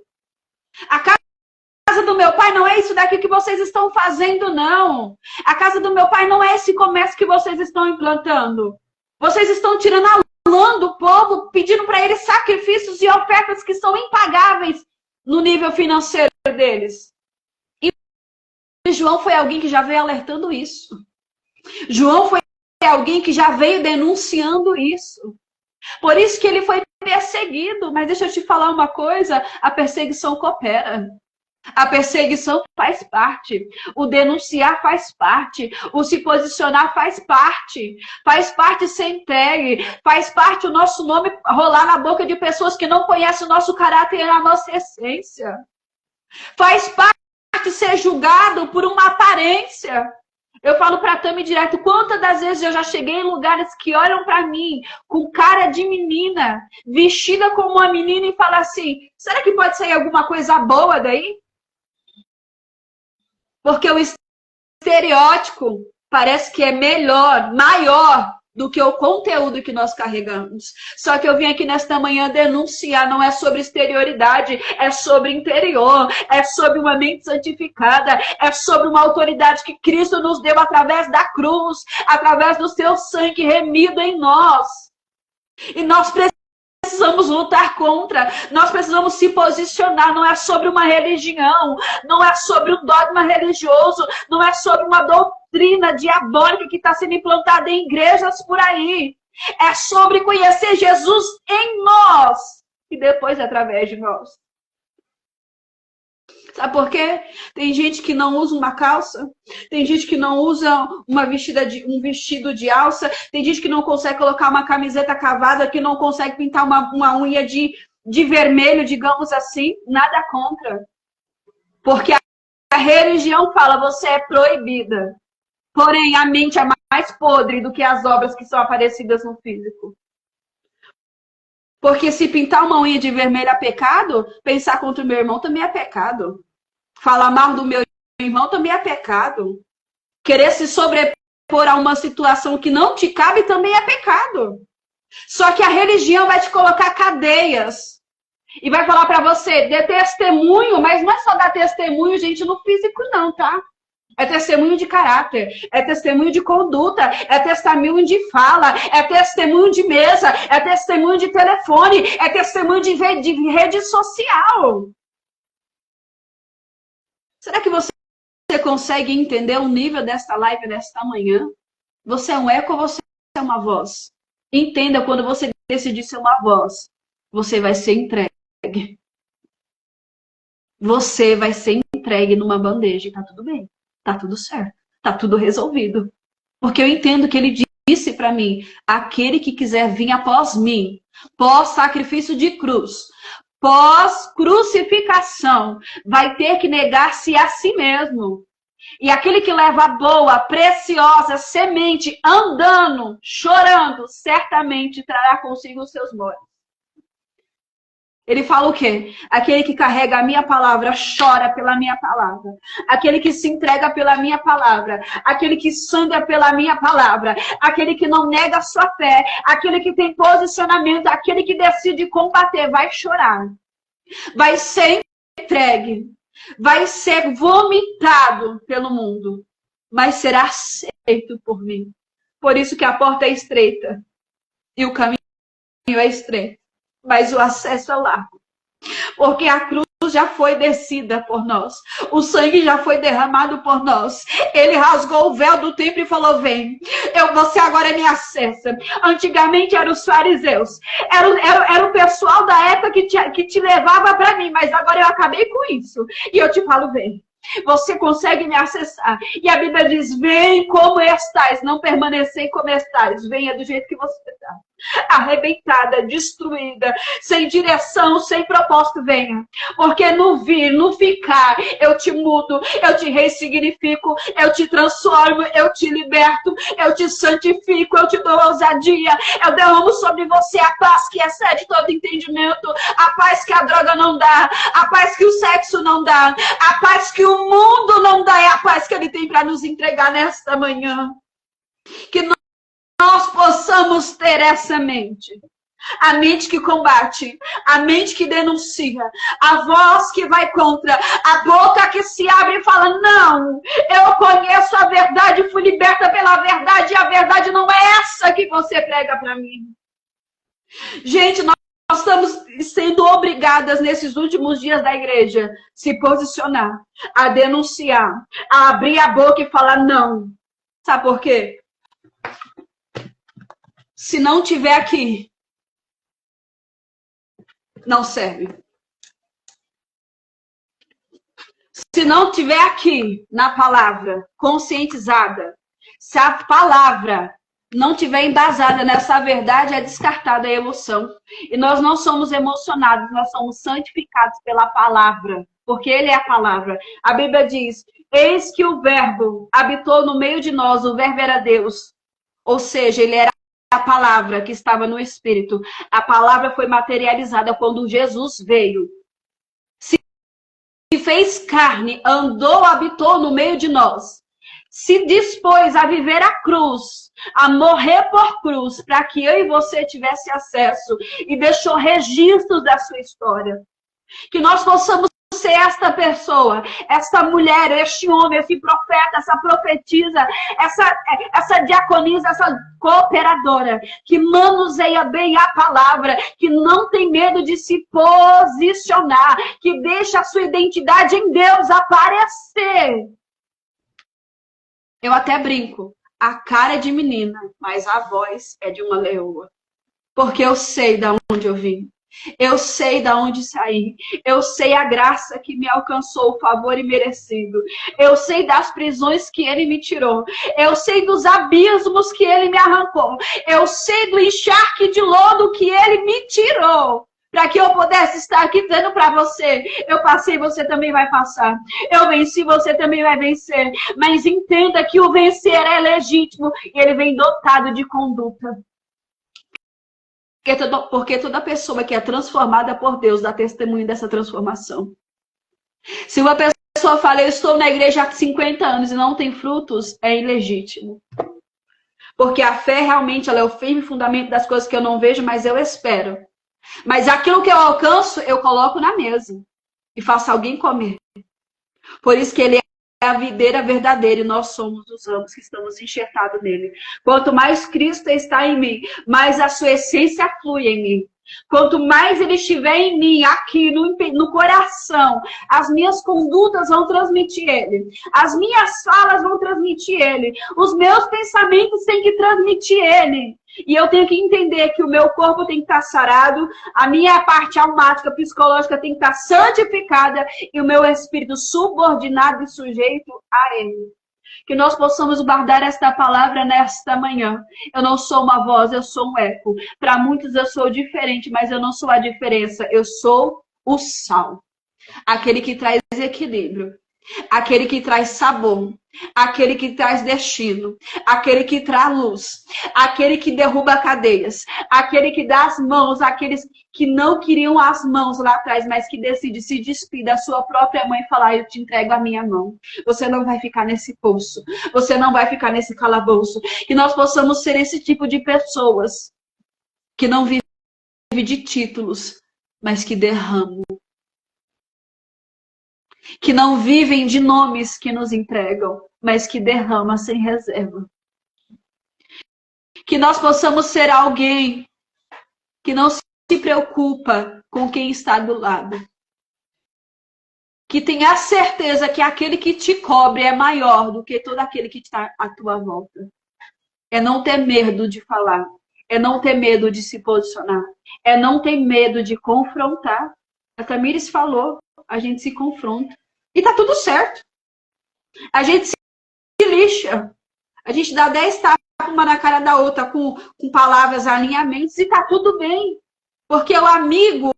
Speaker 2: A casa do meu pai não é isso daqui que vocês estão fazendo, não. A casa do meu pai não é esse comércio que vocês estão implantando. Vocês estão tirando a lã do povo, pedindo para eles sacrifícios e ofertas que são impagáveis no nível financeiro deles. João foi alguém que já veio alertando isso. João foi alguém que já veio denunciando isso. Por isso que ele foi perseguido. Mas deixa eu te falar uma coisa, a perseguição coopera. A perseguição faz parte. O denunciar faz parte. O se posicionar faz parte. Faz parte ser entregue. Faz parte o nosso nome rolar na boca de pessoas que não conhecem o nosso caráter e a nossa essência. Faz parte ser julgado por uma aparência. Eu falo para a Tami direto, quantas das vezes eu já cheguei em lugares que olham para mim com cara de menina, vestida como uma menina e falam assim, será que pode sair alguma coisa boa daí? Porque o estereótipo parece que é melhor, maior do que o conteúdo que nós carregamos. Só que eu vim aqui nesta manhã denunciar, não é sobre exterioridade, é sobre interior, é sobre uma mente santificada, é sobre uma autoridade que Cristo nos deu através da cruz, através do seu sangue remido em nós. E nós precisamos lutar contra, nós precisamos se posicionar, não é sobre uma religião, não é sobre um dogma religioso, não é sobre uma doutrina diabólica que está sendo implantada em igrejas por aí. É sobre conhecer Jesus em nós e depois através de nós. Sabe por quê? Tem gente que não usa uma calça, tem gente que não usa um vestido de alça, tem gente que não consegue colocar uma camiseta cavada, que não consegue pintar uma unha de vermelho, digamos assim, nada contra. Porque a religião fala, você é proibida. Porém, a mente é mais podre do que as obras que são aparecidas no físico. Porque se pintar uma unha de vermelho é pecado, pensar contra o meu irmão também é pecado. Falar mal do meu irmão também é pecado. Querer se sobrepor a uma situação que não te cabe também é pecado. Só que a religião vai te colocar cadeias. E vai falar para você, dê testemunho, mas não é só dar testemunho, gente, no físico não, tá? É testemunho de caráter, é testemunho de conduta, é testemunho de fala, é testemunho de mesa, é testemunho de telefone, é testemunho de rede social. Será que você consegue entender o nível desta live desta manhã? Você é um eco ou você é uma voz? Entenda, quando você decidir ser uma voz, você vai ser entregue. Você vai ser entregue numa bandeja e tá tudo bem. Tá tudo certo, tá tudo resolvido. Porque eu entendo que ele disse para mim, aquele que quiser vir após mim, pós sacrifício de cruz, pós crucificação, vai ter que negar-se a si mesmo. E aquele que leva a boa, preciosa semente, andando, chorando, certamente trará consigo os seus molhos. Ele fala o quê? Aquele que carrega a minha palavra, chora pela minha palavra. Aquele que se entrega pela minha palavra. Aquele que sangra pela minha palavra. Aquele que não nega a sua fé. Aquele que tem posicionamento. Aquele que decide combater. Vai chorar. Vai ser entregue. Vai ser vomitado pelo mundo. Mas será aceito por mim. Por isso que a porta é estreita. E o caminho é estreito. Mas o acesso é largo. Porque a cruz já foi descida por nós. O sangue já foi derramado por nós. Ele rasgou o véu do templo e falou, vem. Você agora me acessa. Antigamente eram os fariseus. Era o pessoal da época que te levava para mim. Mas agora eu acabei com isso. E eu te falo, vem. Você consegue me acessar. E a Bíblia diz, vem como estás. Não permanecer como estás. Venha do jeito que você está. Arrebentada, destruída, sem direção, sem propósito, venha. Porque no vir, no ficar, eu te mudo, eu te ressignifico, eu te transformo, eu te liberto, eu te santifico, eu te dou ousadia, eu derramo sobre você a paz que excede todo entendimento, a paz que a droga não dá, a paz que o sexo não dá, a paz que o mundo não dá, é a paz que ele tem para nos entregar nesta manhã. Que nós possamos ter essa mente. A mente que combate, a mente que denuncia, a voz que vai contra, a boca que se abre e fala, não, eu conheço a verdade, fui liberta pela verdade, e a verdade não é essa que você prega para mim. Gente, nós estamos sendo obrigadas nesses últimos dias da igreja a se posicionar, a denunciar, a abrir a boca e falar não. Sabe por quê? Se não tiver aqui, não serve. Se não tiver aqui na palavra, conscientizada, se a palavra não tiver embasada nessa verdade, é descartada a emoção. E nós não somos emocionados, nós somos santificados pela palavra, porque ele é a palavra. A Bíblia diz, eis que o verbo habitou no meio de nós, o verbo era Deus. Ou seja, ele era a palavra que estava no Espírito. A palavra foi materializada quando Jesus veio. Se fez carne, andou, habitou no meio de nós. Se dispôs a viver a cruz, a morrer por cruz, para que eu e você tivesse acesso. E deixou registros da sua história. Que nós possamos ser esta pessoa, esta mulher, este homem, esse profeta, essa profetisa, essa diaconisa, essa cooperadora, que manuseia bem a palavra, que não tem medo de se posicionar, que deixa a sua identidade em Deus aparecer. Eu até brinco, a cara é de menina, mas a voz é de uma leoa. Porque eu sei de onde eu vim. Eu sei de onde saí. Eu sei a graça que me alcançou, o favor imerecido. Eu sei das prisões que ele me tirou. Eu sei dos abismos que ele me arrancou. Eu sei do encharque de lodo que ele me tirou. Para que eu pudesse estar aqui dizendo para você, eu passei, você também vai passar. Eu venci, você também vai vencer. Mas entenda que o vencer é legítimo e ele vem dotado de conduta. Porque toda pessoa que é transformada por Deus dá testemunho dessa transformação. Se uma pessoa fala, eu estou na igreja há 50 anos e não tem frutos, é ilegítimo. Porque a fé realmente ela é o firme fundamento das coisas que eu não vejo, mas eu espero. Mas aquilo que eu alcanço, eu coloco na mesa e faço alguém comer. Por isso que ele é a videira verdadeira e nós somos os ramos que estamos enxertados nele. Quanto mais Cristo está em mim, mais a sua essência flui em mim. Quanto mais ele estiver em mim, aqui no coração, as minhas condutas vão transmitir ele. As minhas falas vão transmitir ele. Os meus pensamentos têm que transmitir ele. E eu tenho que entender que o meu corpo tem que estar sarado, a minha parte almática, psicológica tem que estar santificada e o meu espírito subordinado e sujeito a ele. Que nós possamos guardar esta palavra nesta manhã. Eu não sou uma voz, eu sou um eco. Para muitos eu sou diferente, mas eu não sou a diferença. Eu sou o sal. Aquele que traz equilíbrio. Aquele que traz sabor. Aquele que traz destino. Aquele que traz luz. Aquele que derruba cadeias. Aquele que dá as mãos àqueles que não queriam as mãos lá atrás, mas que decide se despir da sua própria mãe e falar, eu te entrego a minha mão. Você não vai ficar nesse poço. Você não vai ficar nesse calabouço. Que nós possamos ser esse tipo de pessoas que não vivem de títulos, mas que derramam. Que não vivem de nomes que nos entregam, mas que derrama sem reserva. Que nós possamos ser alguém que não se preocupa com quem está do lado. Que tenha certeza que aquele que te cobre é maior do que todo aquele que está à tua volta. É não ter medo de falar. É não ter medo de se posicionar. É não ter medo de confrontar. A Tamires falou, a gente se confronta. E tá tudo certo. A gente se lixa. A gente dá 10 tapas uma na cara da outra com palavras, alinhamentos e tá tudo bem. Porque o amigo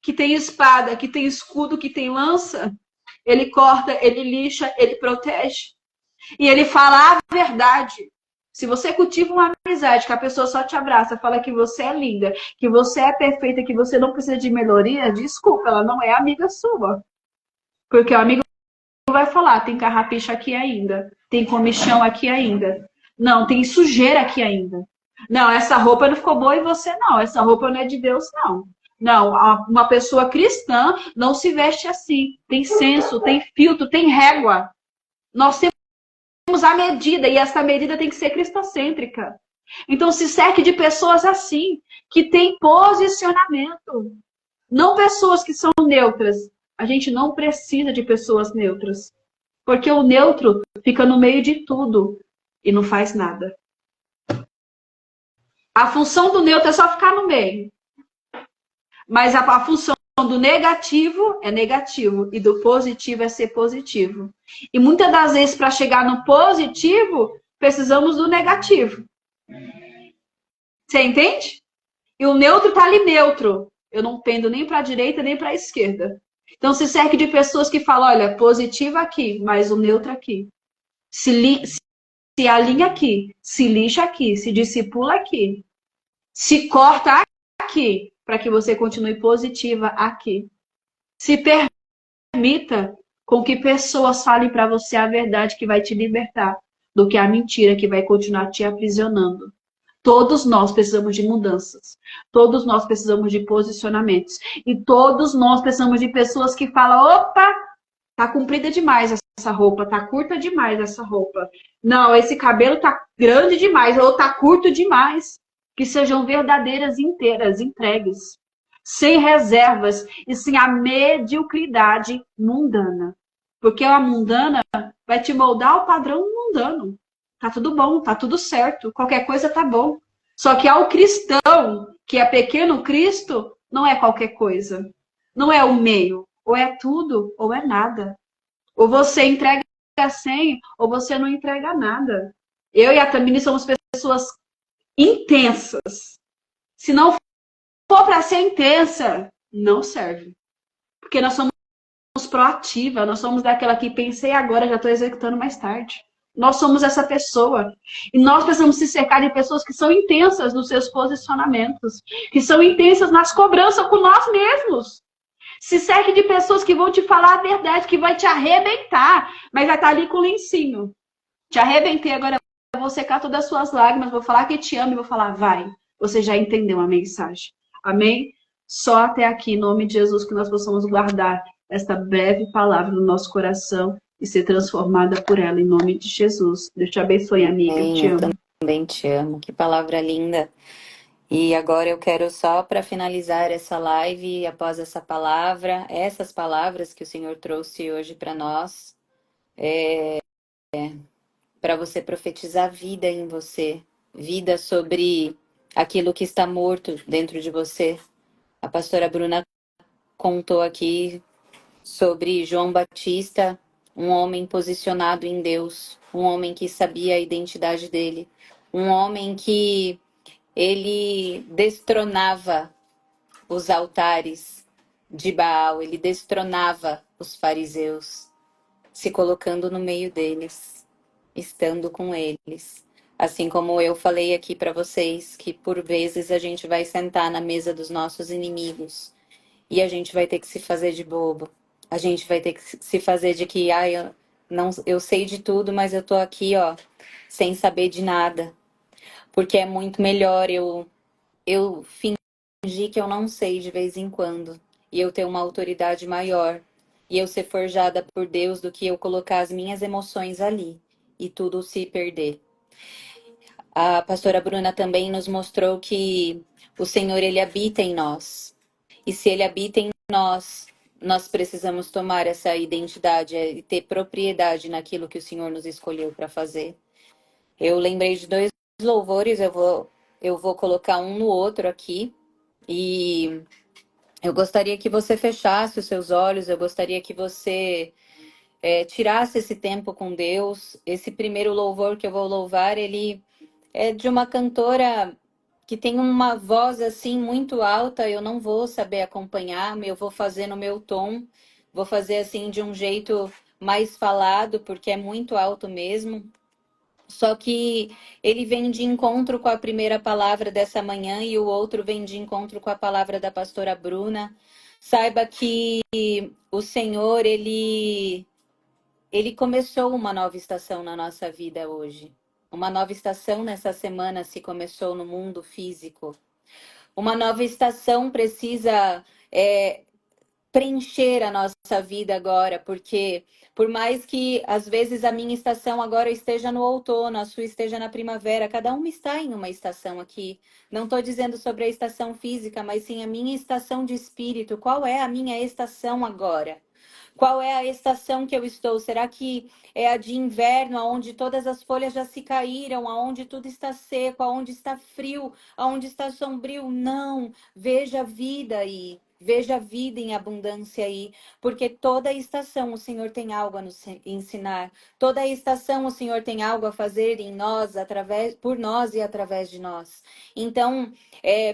Speaker 2: que tem espada, que tem escudo, que tem lança, ele corta, ele lixa, ele protege. E ele fala a verdade. Se você cultiva uma amizade que a pessoa só te abraça, fala que você é linda, que você é perfeita, que você não precisa de melhoria, desculpa, ela não é amiga sua. Porque o amigo vai falar, tem carrapicho aqui ainda, tem comichão aqui ainda. Não, tem sujeira aqui ainda. Não, essa roupa não ficou boa em você, não. Essa roupa não é de Deus, não. Não, uma pessoa cristã não se veste assim. Tem senso, tem filtro, tem régua. Nós temos a medida, e essa medida tem que ser cristocêntrica. Então se cerque de pessoas assim, que têm posicionamento. Não pessoas que são neutras. A gente não precisa de pessoas neutras. Porque o neutro fica no meio de tudo e não faz nada. A função do neutro é só ficar no meio. Mas a função do negativo é negativo e do positivo é ser positivo. E muitas das vezes, para chegar no positivo, precisamos do negativo. Você entende? E o neutro está ali neutro. Eu não pendo nem para a direita nem para a esquerda. Então se cerque de pessoas que falam, olha, positivo aqui, mas o neutro aqui. Se alinha aqui, se lixa aqui, se discipula aqui. Se corta aqui, para que você continue positiva aqui. Se permita com que pessoas falem para você a verdade que vai te libertar do que a mentira que vai continuar te aprisionando. Todos nós precisamos de mudanças. Todos nós precisamos de posicionamentos. E todos nós precisamos de pessoas que falam, opa, tá comprida demais essa roupa, tá curta demais essa roupa. Não, esse cabelo tá grande demais ou tá curto demais. Que sejam verdadeiras, inteiras, entregues. Sem reservas e sem a mediocridade mundana. Porque a mundana vai te moldar ao padrão mundano. Tá tudo bom, tá tudo certo. Qualquer coisa tá bom. Só que ao cristão, que é pequeno Cristo, não é qualquer coisa. Não é o meio. Ou é tudo, ou é nada. Ou você entrega 100, ou você não entrega nada. Eu e a Tamini somos pessoas intensas. Se não for para ser intensa, não serve. Porque nós somos proativa, nós somos daquela que pensei agora, já estou executando mais tarde. Nós somos essa pessoa. E nós precisamos se cercar de pessoas que são intensas nos seus posicionamentos. Que são intensas nas cobranças com nós mesmos. Se cerque de pessoas que vão te falar a verdade, que vai te arrebentar. Mas vai estar ali com o lencinho. Te arrebentei, agora vou secar todas as suas lágrimas, vou falar que te amo e vou falar, vai. Você já entendeu a mensagem. Amém? Só até aqui, em nome de Jesus, que nós possamos guardar esta breve palavra no nosso coração e ser transformada por ela, em nome de Jesus. Deus te abençoe, amiga.
Speaker 1: Amém,
Speaker 2: Te
Speaker 1: eu
Speaker 2: amo.
Speaker 1: também te amo. Que palavra linda. E agora eu quero só para finalizar essa live, após essa palavra, essas palavras que o Senhor trouxe hoje para nós, para você profetizar vida em você, vida sobre aquilo que está morto dentro de você. A pastora Bruna contou aqui sobre João Batista, um homem posicionado em Deus, um homem que sabia a identidade dele, um homem que ele destronava os altares de Baal, ele destronava os fariseus, se colocando no meio deles, estando com eles. Assim como eu falei aqui para vocês, que por vezes a gente vai sentar na mesa dos nossos inimigos e a gente vai ter que se fazer de bobo. A gente vai ter que se fazer de que, eu, não, eu sei de tudo, mas eu tô aqui, ó, sem saber de nada. Porque é muito melhor eu fingir que eu não sei de vez em quando e eu ter uma autoridade maior e eu ser forjada por Deus do que eu colocar as minhas emoções ali e tudo se perder. A pastora Bruna também nos mostrou que o Senhor, ele habita em nós. E se ele habita em nós, nós precisamos tomar essa identidade e ter propriedade naquilo que o Senhor nos escolheu para fazer. Eu lembrei de dois louvores, eu vou colocar um no outro aqui. E eu gostaria que você fechasse os seus olhos, eu gostaria que você tirasse esse tempo com Deus. Esse primeiro louvor que eu vou louvar, ele é de uma cantora que tem uma voz assim muito alta, eu não vou saber acompanhar, eu vou fazer no meu tom, vou fazer assim de um jeito mais falado, porque é muito alto mesmo. Só que ele vem de encontro com a primeira palavra dessa manhã e o outro vem de encontro com a palavra da pastora Bruna. Saiba que o Senhor, ele começou uma nova estação na nossa vida hoje. Uma nova estação nessa semana se começou no mundo físico. Uma nova estação precisa preencher a nossa vida agora, porque por mais que às vezes a minha estação agora esteja no outono, a sua esteja na primavera, cada uma está em uma estação aqui. Não estou dizendo sobre a estação física, mas sim a minha estação de espírito. Qual é a minha estação agora? Qual é a estação que eu estou? Será que é a de inverno, onde todas as folhas já se caíram, aonde tudo está seco, aonde está frio, aonde está sombrio? Não, veja a vida aí. Veja a vida em abundância aí, porque toda estação o Senhor tem algo a nos ensinar. Toda estação o Senhor tem algo a fazer em nós, através, por nós e através de nós. Então,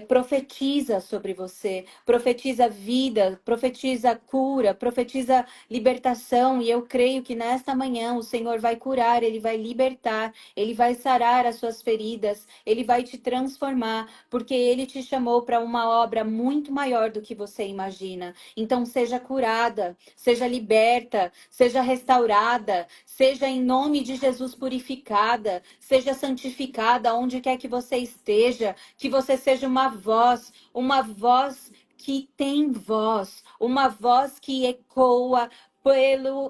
Speaker 1: profetiza sobre você, profetiza vida, profetiza cura, profetiza libertação. E eu creio que nesta manhã o Senhor vai curar, Ele vai libertar, Ele vai sarar as suas feridas, Ele vai te transformar, porque Ele te chamou para uma obra muito maior do que você imagina. Então seja curada, seja liberta, seja restaurada, seja em nome de Jesus purificada, seja santificada onde quer que você esteja, que você seja uma voz que tem voz, uma voz que ecoa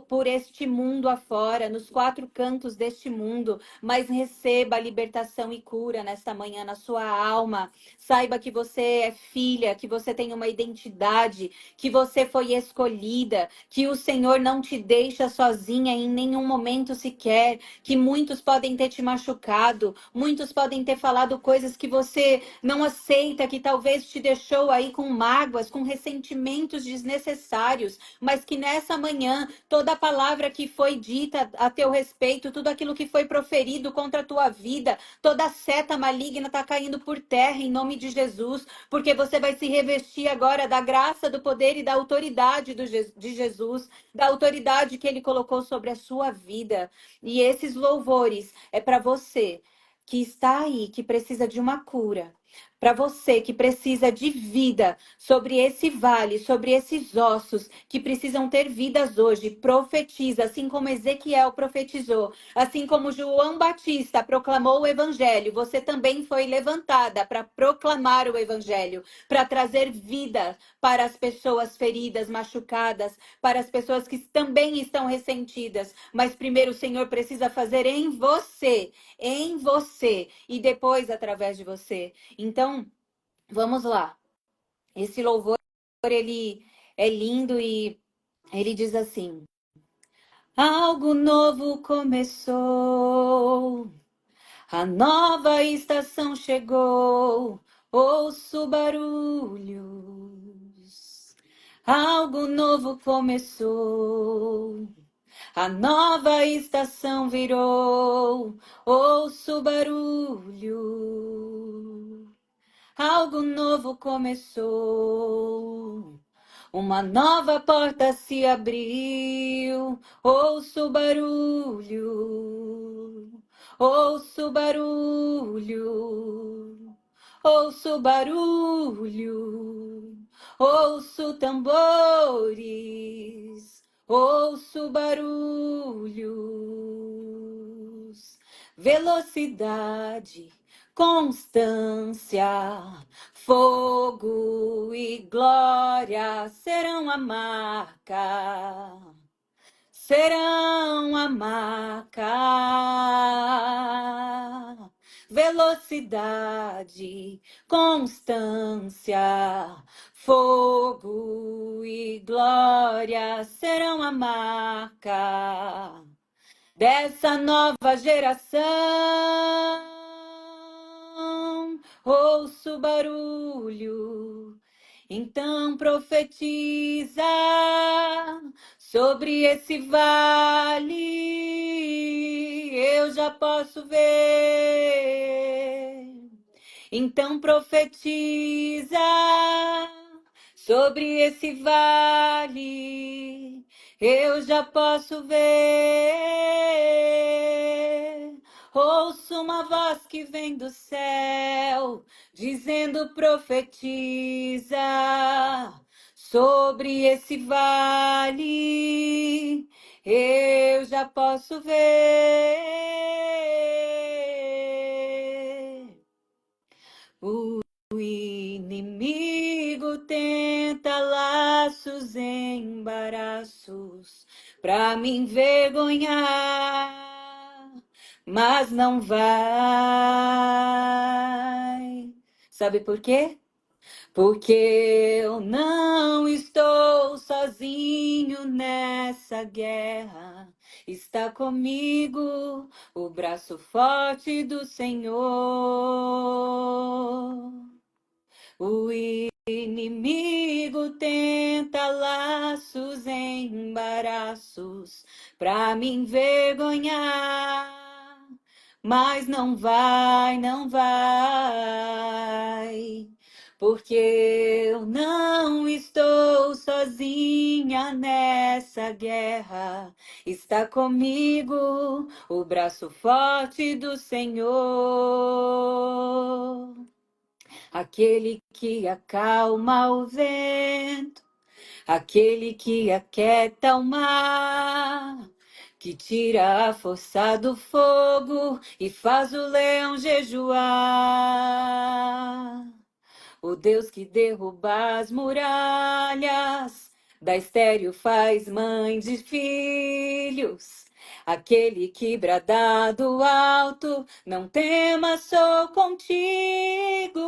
Speaker 1: por este mundo afora, nos quatro cantos deste mundo, mas receba a libertação e cura nesta manhã na sua alma. Saiba que você é filha, que você tem uma identidade, que você foi escolhida, que o Senhor não te deixa sozinha em nenhum momento sequer, que muitos podem ter te machucado, muitos podem ter falado coisas que você não aceita, que talvez te deixou aí com mágoas, com ressentimentos desnecessários, mas que nessa manhã toda a palavra que foi dita a teu respeito, tudo aquilo que foi proferido contra a tua vida, toda seta maligna está caindo por terra em nome de Jesus, porque você vai se revestir agora da graça, do poder e da autoridade de Jesus, da autoridade que ele colocou sobre a sua vida. E esses louvores é para você que está aí, que precisa de uma cura. para você que precisa de vida sobre esse vale, sobre esses ossos que precisam ter vidas hoje. Profetiza, assim como Ezequiel profetizou, assim como João Batista proclamou o evangelho. Você também foi levantada para proclamar o evangelho, para trazer vida para as pessoas feridas, machucadas, para as pessoas que também estão ressentidas. Mas primeiro o Senhor precisa fazer em você e depois através de você. Então, vamos lá. Esse louvor, ele é lindo e ele diz assim: algo novo começou, a nova estação chegou, ouço barulhos. Algo novo começou, a nova estação virou, ouço barulho. Algo novo começou, uma nova porta se abriu, ouço barulho, ouço barulho, ouço barulho, ouço tambores, ouço barulhos, velocidade, constância, fogo e glória serão a marca. Velocidade, constância, fogo e glória serão a marca dessa nova geração. Ouço barulho, então profetiza sobre esse vale. Eu já posso ver. Então profetiza sobre esse vale. Eu já posso ver. Ouço uma voz que vem do céu, dizendo profetiza sobre esse vale. Eu já posso ver. O inimigo tenta laços, embaraços para me envergonhar, mas não vai. Sabe por quê? Porque eu não estou sozinho nessa guerra. Está comigo o braço forte do Senhor. O inimigo tenta laços, embaraços para me envergonhar, mas não vai, não vai, porque eu não estou sozinha nessa guerra. Está comigo o braço forte do Senhor. Aquele que acalma o vento, aquele que aquieta o mar, que tira a força do fogo e faz o leão jejuar. O Deus que derruba as muralhas, da estéril faz mãe de filhos. Aquele que brada do alto, não temas, sou contigo.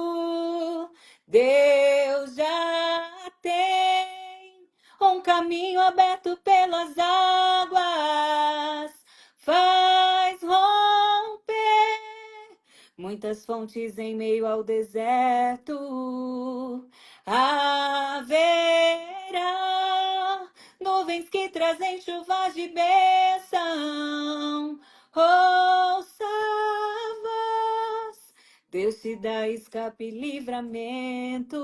Speaker 1: Deus já tem um caminho aberto pelas águas, faz romper muitas fontes em meio ao deserto. Haverá nuvens que trazem chuvas de bênção. Ouça a voz, Deus te dá escape e livramento.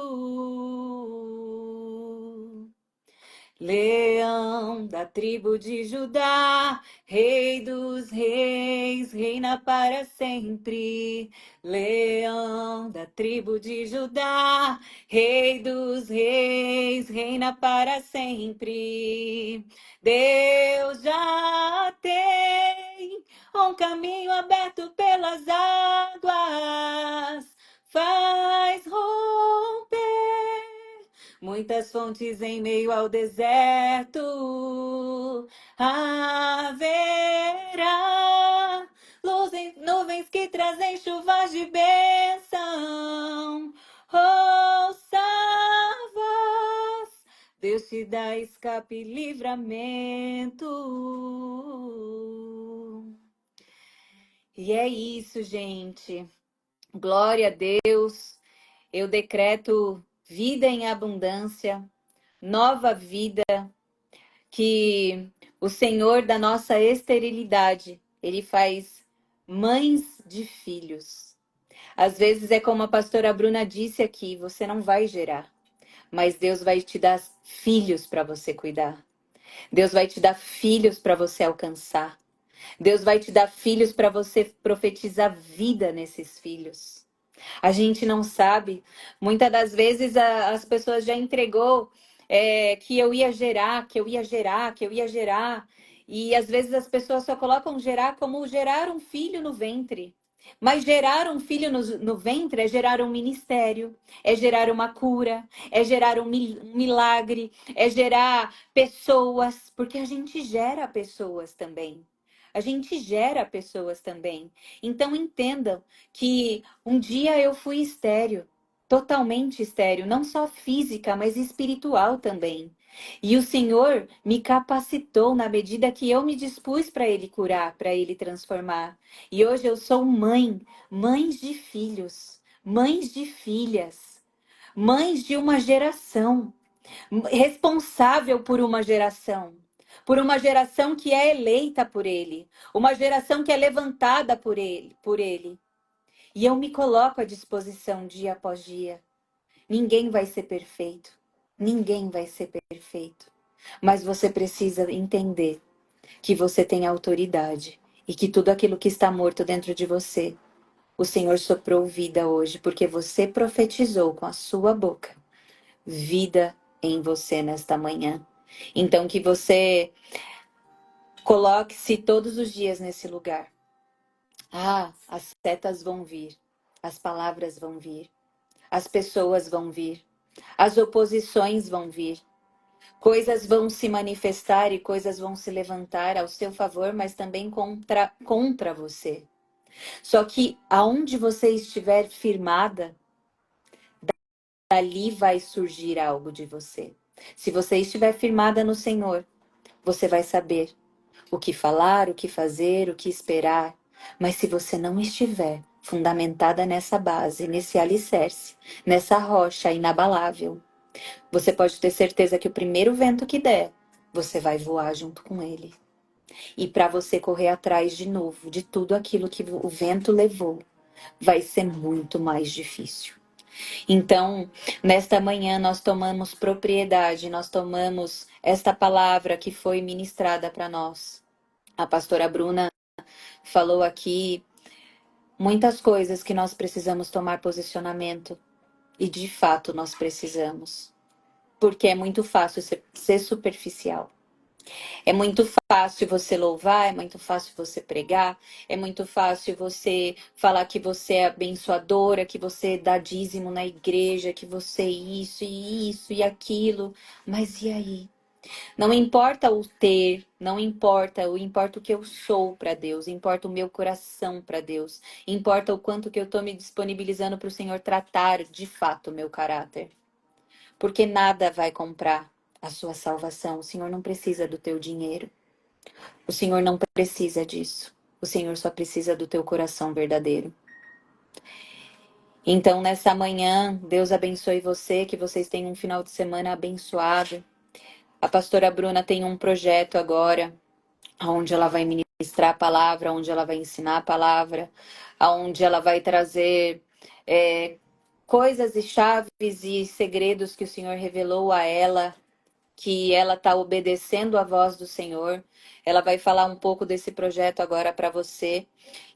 Speaker 1: Leão da tribo de Judá, Rei dos reis, reina para sempre. Leão da tribo de Judá, Rei dos reis, reina para sempre. Deus já tem um caminho aberto pelas águas, faz romper muitas fontes em meio ao deserto. Haverá luz em nuvens que trazem chuvas de bênção. Ouça a voz, Deus te dá escape e livramento. E é isso, gente. Glória a Deus. Eu decreto vida em abundância, nova vida, que o Senhor da nossa esterilidade, Ele faz mães de filhos. Às vezes é como a pastora Bruna disse aqui, você não vai gerar, mas Deus vai te dar filhos para você cuidar. Deus vai te dar filhos para você alcançar. Deus vai te dar filhos para você profetizar vida nesses filhos. A gente não sabe. Muitas das vezes as pessoas já entregou que eu ia gerar, que eu ia gerar, que eu ia gerar. E às vezes as pessoas só colocam gerar como gerar um filho no ventre. Mas gerar um filho no ventre é gerar um ministério, é gerar uma cura, é gerar um milagre, é gerar pessoas, porque a gente gera pessoas também. A gente gera pessoas também. Então entendam que um dia eu fui estéril, totalmente estéril, não só física, mas espiritual também. E o Senhor me capacitou na medida que eu me dispus para Ele curar, para Ele transformar. E hoje eu sou mãe, mães de filhos, mães de filhas, mães de uma geração, responsável por uma geração que é eleita por Ele, uma geração que é levantada por Ele. E eu me coloco à disposição dia após dia. Ninguém vai ser perfeito. Ninguém vai ser perfeito. Mas você precisa entender que você tem autoridade e que tudo aquilo que está morto dentro de você, o Senhor soprou vida hoje, porque você profetizou com a sua boca vida em você nesta manhã. Então que você coloque-se todos os dias nesse lugar. Ah, as setas vão vir, as palavras vão vir. As pessoas vão vir, as oposições vão vir, coisas vão se manifestar e coisas vão se levantar ao seu favor, mas também contra você. Só que aonde você estiver firmada, dali vai surgir algo de você. Se você estiver firmada no Senhor, você vai saber o que falar, o que fazer, o que esperar. Mas se você não estiver fundamentada nessa base, nesse alicerce, nessa rocha inabalável, você pode ter certeza que o primeiro vento que der, você vai voar junto com ele. E para você correr atrás de novo de tudo aquilo que o vento levou, vai ser muito mais difícil. Então, nesta manhã nós tomamos propriedade, nós tomamos esta palavra que foi ministrada para nós. A pastora Bruna falou aqui muitas coisas que nós precisamos tomar posicionamento. E de fato nós precisamos. Porque é muito fácil ser superficial. É muito fácil você louvar, é muito fácil você pregar, é muito fácil você falar que você é abençoadora, que você dá dízimo na igreja, que você é isso e aquilo. Mas e aí? Não importa o ter, não importa, importa o que eu sou para Deus, importa o meu coração para Deus, importa o quanto que eu estou me disponibilizando para o Senhor tratar de fato o meu caráter. Porque nada vai comprar a sua salvação. O Senhor não precisa do teu dinheiro. O Senhor não precisa disso. O Senhor só precisa do teu coração verdadeiro. Então, nessa manhã, Deus abençoe você, que vocês tenham um final de semana abençoado. A pastora Bruna tem um projeto agora, onde ela vai ministrar a palavra, onde ela vai ensinar a palavra, onde ela vai trazer coisas e chaves e segredos que o Senhor revelou a ela que ela está obedecendo a voz do Senhor. Ela vai falar um pouco desse projeto agora para você.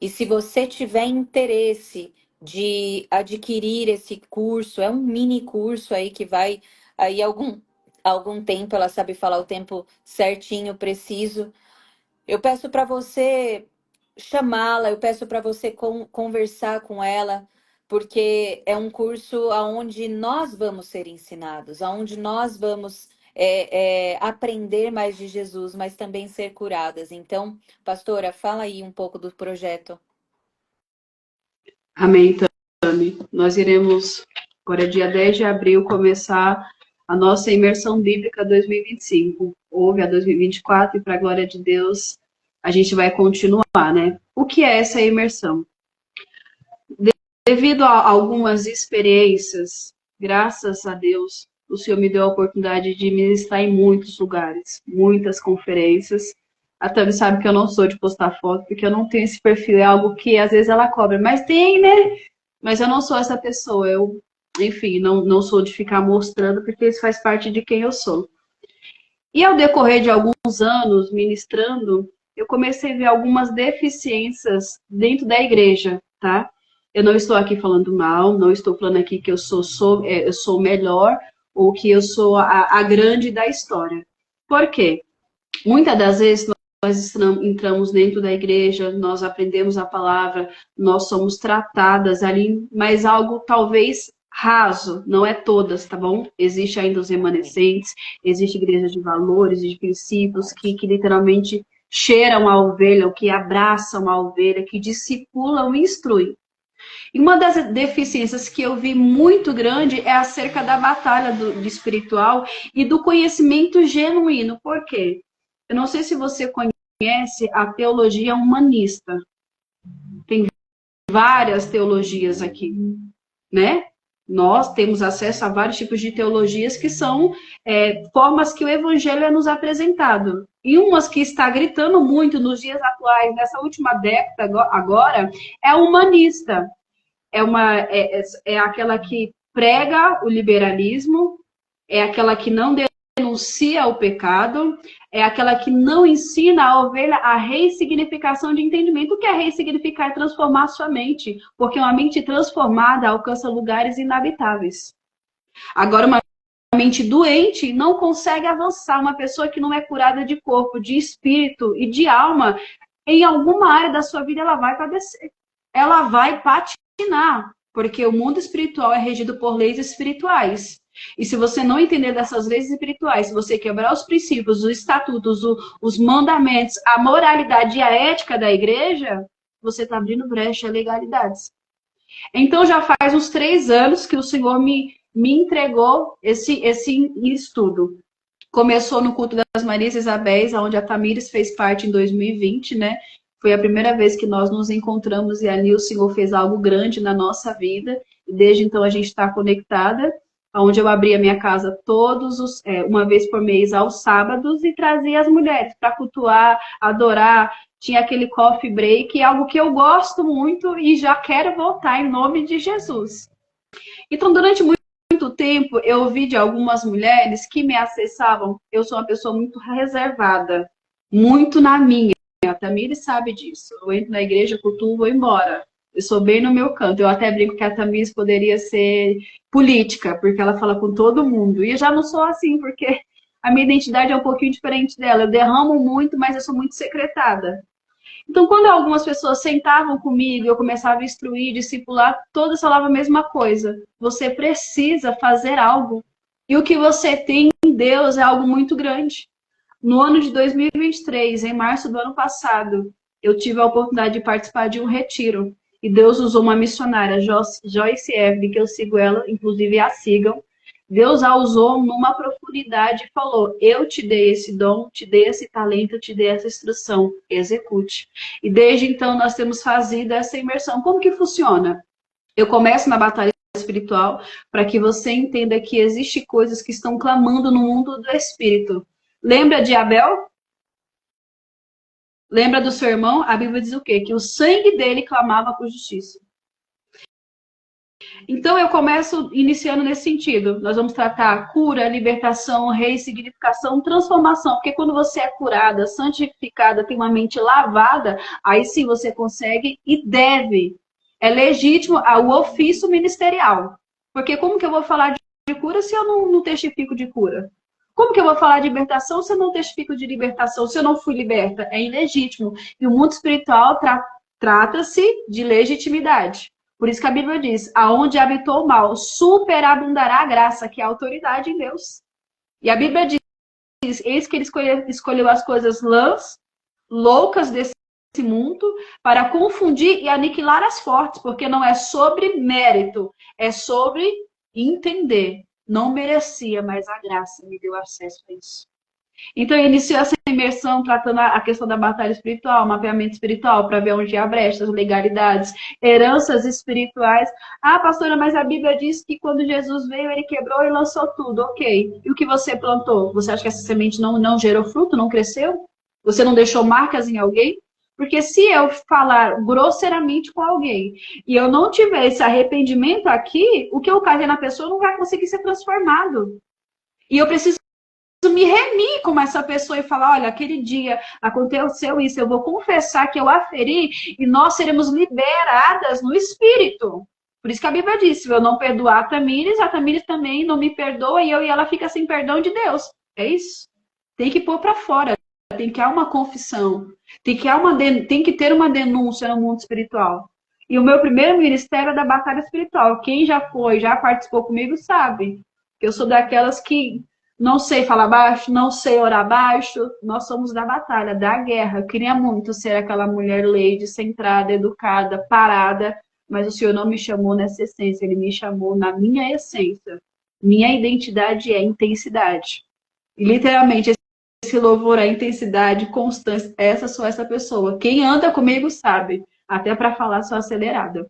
Speaker 1: E se você tiver interesse de adquirir esse curso, é um mini curso aí que vai aí algum tempo, ela sabe falar o tempo certinho, preciso. Eu peço para você chamá-la, eu peço para você conversar com ela, porque é um curso aonde nós vamos ser ensinados, aonde nós vamos aprender mais de Jesus, mas também ser curadas. Então, pastora, fala aí um pouco do projeto.
Speaker 2: Amém, Tami. Nós iremos, agora dia 10 de abril, começar a nossa imersão bíblica 2025. Houve a 2024 e, para a glória de Deus, a gente vai continuar, né? O que é essa imersão? Devido a algumas experiências, graças a Deus, o Senhor me deu a oportunidade de ministrar em muitos lugares, muitas conferências. A Tami sabe que eu não sou de postar foto, porque eu não tenho esse perfil, é algo que às vezes ela cobra, mas tem, né? Mas eu não sou essa pessoa, enfim, não sou de ficar mostrando, porque isso faz parte de quem eu sou. E ao decorrer de alguns anos ministrando, eu comecei a ver algumas deficiências dentro da igreja, tá? Eu não estou aqui falando mal, não estou falando aqui que eu sou melhor ou que eu sou a grande da história. Por quê? Muitas das vezes nós entramos dentro da igreja, nós aprendemos a palavra, nós somos tratadas ali, mas algo talvez raso, não é todas, tá bom? Existe ainda os remanescentes, existe igrejas de valores, de princípios que literalmente cheiram a ovelha, que abraçam a ovelha, que discipulam e instruem. E uma das deficiências que eu vi muito grande é acerca da batalha do espiritual e do conhecimento genuíno. Por quê? Eu não sei se você conhece a teologia humanista. Tem várias teologias aqui, né? Nós temos acesso a vários tipos de teologias que são formas que o evangelho é nos apresentado. E umas que está gritando muito nos dias atuais, nessa última década agora, é a humanista. É aquela que prega o liberalismo, é aquela que não denuncia o pecado, é aquela que não ensina a ovelha a ressignificação de entendimento. O que é ressignificar? É transformar sua mente, porque uma mente transformada alcança lugares inabitáveis. Agora, uma mente doente não consegue avançar. Uma pessoa que não é curada de corpo, de espírito e de alma, em alguma área da sua vida ela vai padecer. Ela vai patinar, porque o mundo espiritual é regido por leis espirituais. E se você não entender dessas leis espirituais, se você quebrar os princípios, os estatutos, os mandamentos, a moralidade e a ética da igreja, você está abrindo brecha a legalidades. Então já faz uns 3 anos que o Senhor me entregou esse estudo. Começou no culto das Marias Isabéis, onde a Tamires fez parte em 2020, né? Foi a primeira vez que nós nos encontramos e ali o Senhor fez algo grande na nossa vida. E desde então a gente está conectada, onde eu abria minha casa uma vez por mês aos sábados e trazia as mulheres para cultuar, adorar. Tinha aquele coffee break, algo que eu gosto muito e já quero voltar em nome de Jesus. Então, durante muito tempo, eu ouvi de algumas mulheres que me acessavam. Eu sou uma pessoa muito reservada, muito na minha. A Tamires sabe disso. Eu entro na igreja, cultuo, vou embora. Eu sou bem no meu canto. Eu até brinco que a Tamires poderia ser política, porque ela fala com todo mundo. E eu já não sou assim, porque a minha identidade é um pouquinho diferente dela. Eu derramo muito, mas eu sou muito secretada. Então, quando algumas pessoas sentavam comigo, eu começava a instruir, discipular, todas falavam a mesma coisa. Você precisa fazer algo. E o que você tem em Deus é algo muito grande. No ano de 2023, em março do ano passado, eu tive a oportunidade de participar de um retiro. E Deus usou uma missionária, Joyce Evelyn, que eu sigo ela, inclusive a sigam. Deus a usou numa profundidade e falou: eu te dei esse dom, te dei esse talento, te dei essa instrução, execute. E desde então nós temos fazido essa imersão. Como que funciona? Eu começo na batalha espiritual para que você entenda que existem coisas que estão clamando no mundo do espírito. Lembra de Abel? Lembra do seu irmão? A Bíblia diz o quê? Que o sangue dele clamava por justiça. Então, eu começo iniciando nesse sentido. Nós vamos tratar cura, libertação, ressignificação, transformação. Porque quando você é curada, santificada, tem uma mente lavada, aí sim você consegue e deve. É legítimo o ofício ministerial. Porque como que eu vou falar de cura se eu não testifico de cura? Como que eu vou falar de libertação se eu não testifico de libertação, se eu não fui liberta? É ilegítimo. E o mundo espiritual trata-se de legitimidade. Por isso que a Bíblia diz, aonde habitou o mal, superabundará a graça, que é a autoridade em Deus. E a Bíblia diz, eis que ele escolheu as coisas lãs, loucas desse mundo, para confundir e aniquilar as fortes, porque não é sobre mérito, é sobre entender. Não merecia, mas a graça me deu acesso a isso. Então, eu iniciei essa imersão tratando a questão da batalha espiritual, mapeamento espiritual, para ver onde há brechas, legalidades, heranças espirituais. Ah, pastora, mas a Bíblia diz que quando Jesus veio, ele quebrou e lançou tudo. Ok. E o que você plantou? Você acha que essa semente não gerou fruto, não cresceu? Você não deixou marcas em alguém? Porque se eu falar grosseiramente com alguém e eu não tiver esse arrependimento aqui, o que eu causei na pessoa não vai conseguir ser transformado. E eu preciso me remir com essa pessoa e falar, olha, aquele dia aconteceu isso, eu vou confessar que eu aferi e nós seremos liberadas no Espírito. Por isso que a Bíblia diz, se eu não perdoar a Tamires também não me perdoa e eu e ela fica sem perdão de Deus. É isso. Tem que pôr para fora. Tem que haver uma confissão. Tem que ter uma denúncia no mundo espiritual. E o meu primeiro ministério é da batalha espiritual. Quem já foi, já participou comigo, sabe. Eu sou daquelas que não sei falar baixo, não sei orar baixo. Nós somos da batalha, da guerra. Queria muito ser aquela mulher lady, centrada, educada, parada, mas o Senhor não me chamou nessa essência, Ele me chamou na minha essência. Minha identidade é intensidade. E literalmente, esse louvor, a intensidade, constância, sou essa pessoa. Quem anda comigo sabe, até para falar sou acelerada.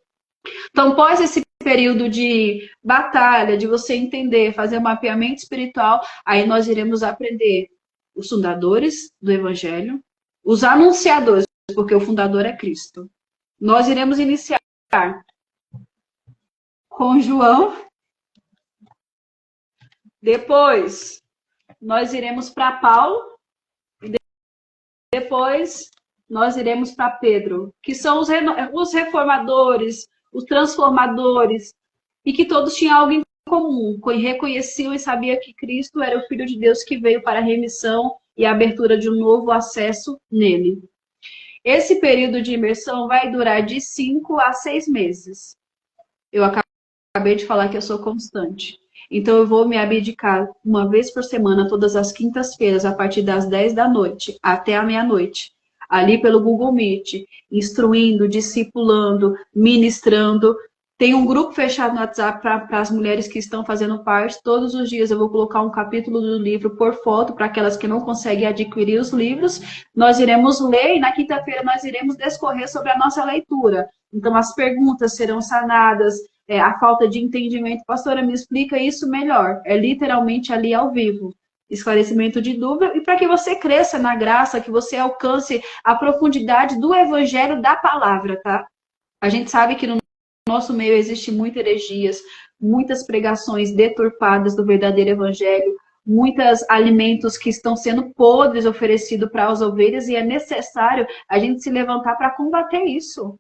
Speaker 2: Então, após esse período de batalha, de você entender, fazer um mapeamento espiritual, aí nós iremos aprender os fundadores do Evangelho, os anunciadores, porque o fundador é Cristo. Nós iremos iniciar com João, depois nós iremos para Paulo, e depois nós iremos para Pedro, que são os reformadores, os transformadores, e que todos tinham algo em comum, reconheciam e sabiam que Cristo era o Filho de Deus que veio para a remissão e a abertura de um novo acesso nele. Esse período de imersão vai durar de 5 a 6 meses. Eu acabei de falar que eu sou constante. Então, eu vou me abdicar uma vez por semana, todas as quintas-feiras, a partir das 10 da noite até a meia-noite, ali pelo Google Meet, instruindo, discipulando, ministrando. Tem um grupo fechado no WhatsApp para as mulheres que estão fazendo parte. Todos os dias eu vou colocar um capítulo do livro por foto para aquelas que não conseguem adquirir os livros. Nós iremos ler e na quinta-feira nós iremos discorrer sobre a nossa leitura. Então, as perguntas serão sanadas, a falta de entendimento. Pastora, me explica isso melhor. É literalmente ali ao vivo. Esclarecimento de dúvida e para que você cresça na graça, que você alcance a profundidade do evangelho da palavra, tá? A gente sabe que no nosso meio existe muitas heresias, muitas pregações deturpadas do verdadeiro evangelho, muitos alimentos que estão sendo podres oferecidos para as ovelhas e é necessário a gente se levantar para combater isso.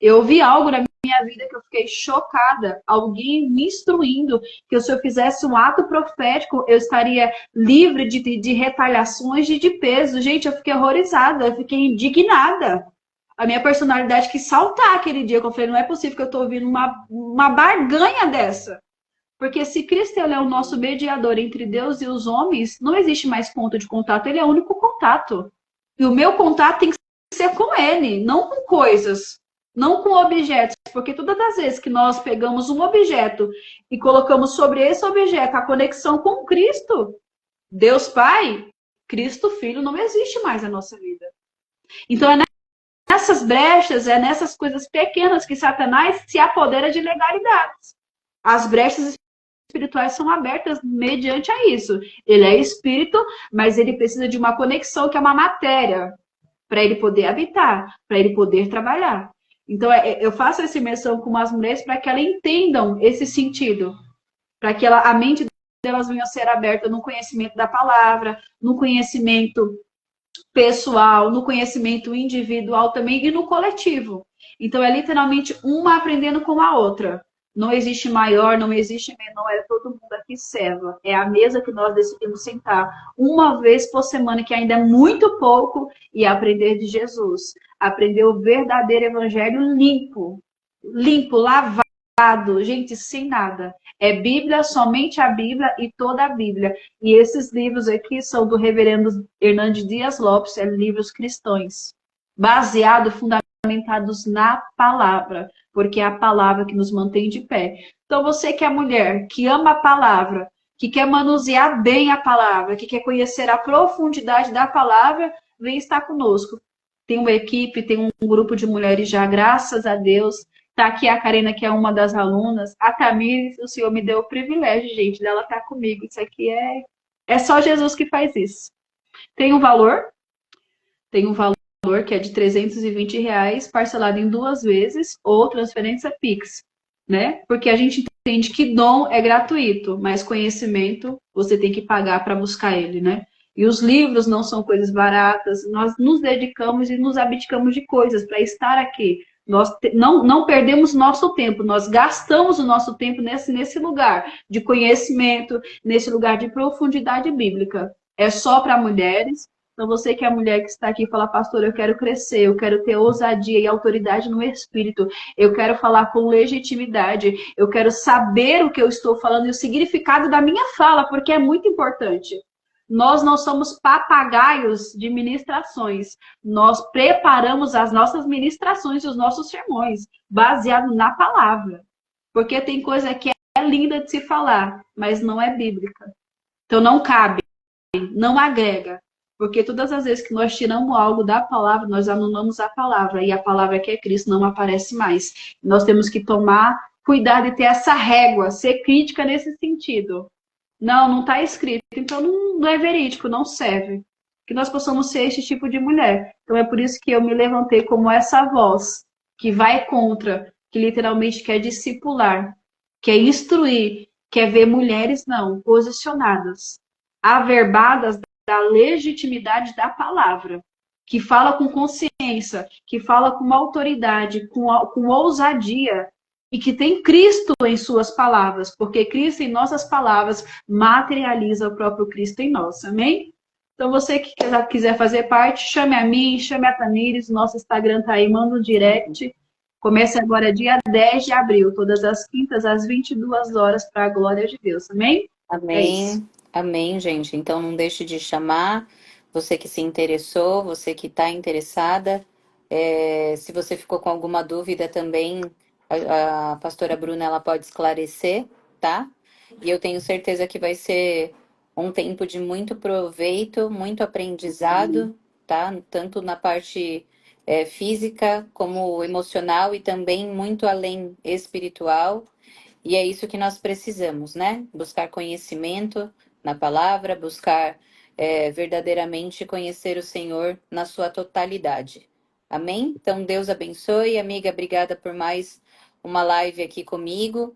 Speaker 2: Eu vi algo na minha vida que eu fiquei chocada, alguém me instruindo que se eu fizesse um ato profético, eu estaria livre de retaliações e de peso. Gente, eu fiquei horrorizada, eu fiquei indignada. A minha personalidade quis saltar aquele dia, que eu falei, não é possível que eu estou ouvindo uma barganha dessa. Porque se Cristo é o nosso mediador entre Deus e os homens, não existe mais ponto de contato, ele é o único contato. E o meu contato tem que ser com ele, não com coisas. Não com objetos, porque todas as vezes que nós pegamos um objeto e colocamos sobre esse objeto a conexão com Cristo, Deus Pai, Cristo Filho, não existe mais na nossa vida. Então é nessas brechas, é nessas coisas pequenas que Satanás se apodera de legalidades. As brechas espirituais são abertas mediante a isso. Ele é espírito, mas ele precisa de uma conexão que é uma matéria, para ele poder habitar, para ele poder trabalhar. Então, eu faço essa imersão com as mulheres para que elas entendam esse sentido, para que a mente delas venha a ser aberta no conhecimento da palavra, no conhecimento pessoal, no conhecimento individual também e no coletivo. Então, é literalmente uma aprendendo com a outra. Não existe maior, não existe menor, é todo mundo aqui serva. É a mesa que nós decidimos sentar uma vez por semana, que ainda é muito pouco, e aprender de Jesus. Aprender o verdadeiro evangelho limpo, limpo, lavado, gente, sem nada. É Bíblia, somente a Bíblia e toda a Bíblia. E esses livros aqui são do reverendo Hernandes Dias Lopes, é livros cristãos, baseados, fundamentados na palavra, porque é a palavra que nos mantém de pé. Então, você que é mulher, que ama a palavra, que quer manusear bem a palavra, que quer conhecer a profundidade da palavra, vem estar conosco. Tem uma equipe, tem um grupo de mulheres já, graças a Deus. Tá aqui a Karina, que é uma das alunas. A Tamires, o Senhor me deu o privilégio, gente, dela estar comigo. Isso aqui é só Jesus que faz isso. Tem um valor, tem um valor que é de R$ 320, parcelado em 2 vezes, ou transferência Pix, né? Porque a gente entende que dom é gratuito, mas conhecimento você tem que pagar para buscar ele, né? E os livros não são coisas baratas, nós nos dedicamos e nos abdicamos de coisas para estar aqui. Nós não perdemos nosso tempo, nós gastamos o nosso tempo nesse lugar de conhecimento, nesse lugar de profundidade bíblica. É só para mulheres. Então, você que é a mulher que está aqui e fala, pastor, eu quero crescer, eu quero ter ousadia e autoridade no espírito, eu quero falar com legitimidade, eu quero saber o que eu estou falando e o significado da minha fala, porque é muito importante. Nós não somos papagaios de ministrações. Nós preparamos as nossas ministrações e os nossos sermões, baseado na palavra. Porque tem coisa que é linda de se falar, mas não é bíblica. Então não cabe, não agrega. Porque todas as vezes que nós tiramos algo da palavra, nós anulamos a palavra. E a palavra que é Cristo não aparece mais. Nós temos que tomar cuidado e ter essa régua, ser crítica nesse sentido. Não está escrito, então não é verídico, não serve. Que nós possamos ser esse tipo de mulher. Então é por isso que eu me levantei como essa voz que vai contra, que literalmente quer discipular, quer instruir, quer ver mulheres não posicionadas, averbadas da legitimidade da palavra, que fala com consciência, que fala com autoridade, com ousadia, e que tem Cristo em suas palavras, porque Cristo em nossas palavras materializa o próprio Cristo em nós, amém? Então você que quiser fazer parte, chame a mim, chame a Tamires, nosso Instagram tá aí, manda um direct. Começa agora dia 10 de abril, todas as quintas às 22 horas, para a glória de Deus, amém? É isso.
Speaker 1: Amém, amém, gente. Então não deixe de chamar você que se interessou, você que está interessada. Se você ficou com alguma dúvida também, a pastora Bruna ela pode esclarecer, tá? E eu tenho certeza que vai ser um tempo de muito proveito, muito aprendizado, tá? Tanto na parte física como emocional e também muito além espiritual. E é isso que nós precisamos, né? Buscar conhecimento na palavra, buscar verdadeiramente conhecer o Senhor na sua totalidade. Amém? Então, Deus abençoe. Amiga, obrigada por mais uma live aqui comigo.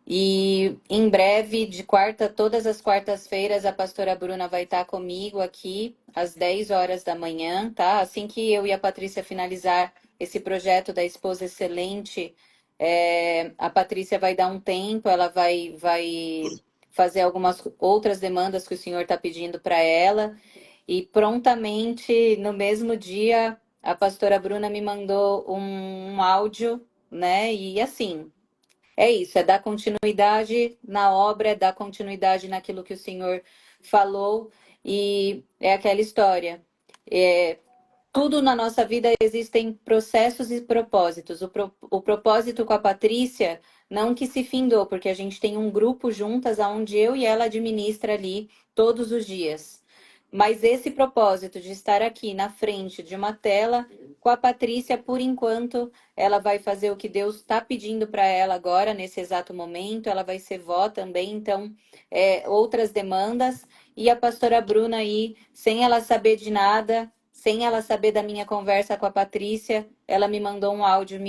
Speaker 1: E em breve, de quarta, todas as quartas-feiras, a pastora Bruna vai estar comigo aqui às 10 horas da manhã, tá? Assim que eu e a Patrícia finalizar esse projeto da Esposa Excelente, a Patrícia vai dar um tempo, ela vai fazer algumas outras demandas que o senhor está pedindo para ela. E prontamente, no mesmo dia, a pastora Bruna me mandou um áudio, né? E assim. É isso, é dar continuidade na obra, é dar continuidade naquilo que o Senhor falou, e é aquela história. Tudo na nossa vida existem processos e propósitos. O propósito com a Patrícia, não que se findou, porque a gente tem um grupo juntas, onde eu e ela administra ali todos os dias. Mas esse propósito de estar aqui na frente de uma tela com a Patrícia, por enquanto, ela vai fazer o que Deus está pedindo para ela agora, nesse exato momento. Ela vai ser vó também, então, outras demandas. E a pastora Bruna aí, sem ela saber de nada, sem ela saber da minha conversa com a Patrícia, ela me mandou um áudio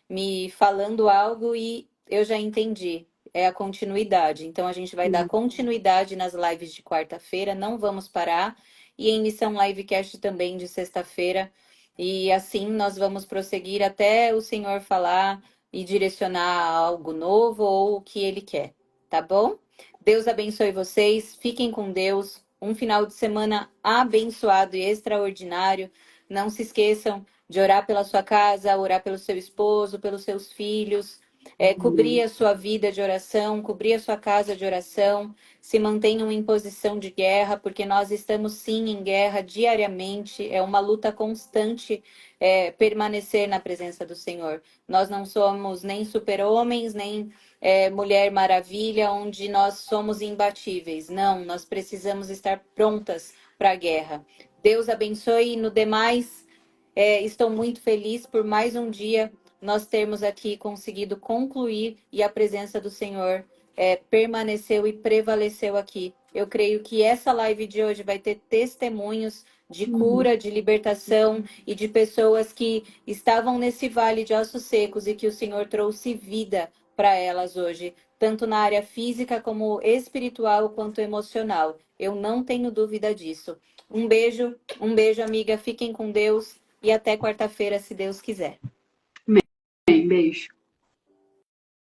Speaker 1: me falando algo e eu já entendi. É a continuidade. Então a gente vai dar
Speaker 2: Uhum.
Speaker 1: continuidade nas lives de quarta-feira, não vamos parar. E em Missão Livecast também de sexta-feira. E assim nós vamos prosseguir até o Senhor falar e direcionar algo novo ou o que Ele quer. Tá bom? Deus abençoe vocês. Fiquem com Deus. Um final de semana abençoado e extraordinário. Não se esqueçam de orar pela sua casa, orar pelo seu esposo, pelos seus filhos, cobrir a sua vida de oração, cobrir a sua casa de oração. Se mantenham em posição de guerra, porque nós estamos sim em guerra diariamente. É uma luta constante permanecer na presença do Senhor. Nós não somos nem super-homens, nem Mulher Maravilha, onde nós somos imbatíveis. Não, nós precisamos estar prontas para a guerra. Deus abençoe e no demais. Estou muito feliz por mais um dia nós termos aqui conseguido concluir e a presença do Senhor permaneceu e prevaleceu aqui. Eu creio que essa live de hoje vai ter testemunhos de
Speaker 2: Uhum.
Speaker 1: cura, de libertação e de pessoas que estavam nesse vale de ossos secos e que o Senhor trouxe vida para elas hoje, tanto na área física como espiritual quanto emocional. Eu não tenho dúvida disso. Um beijo, amiga. Fiquem com Deus e até quarta-feira, se Deus quiser.
Speaker 2: Bem, beijo.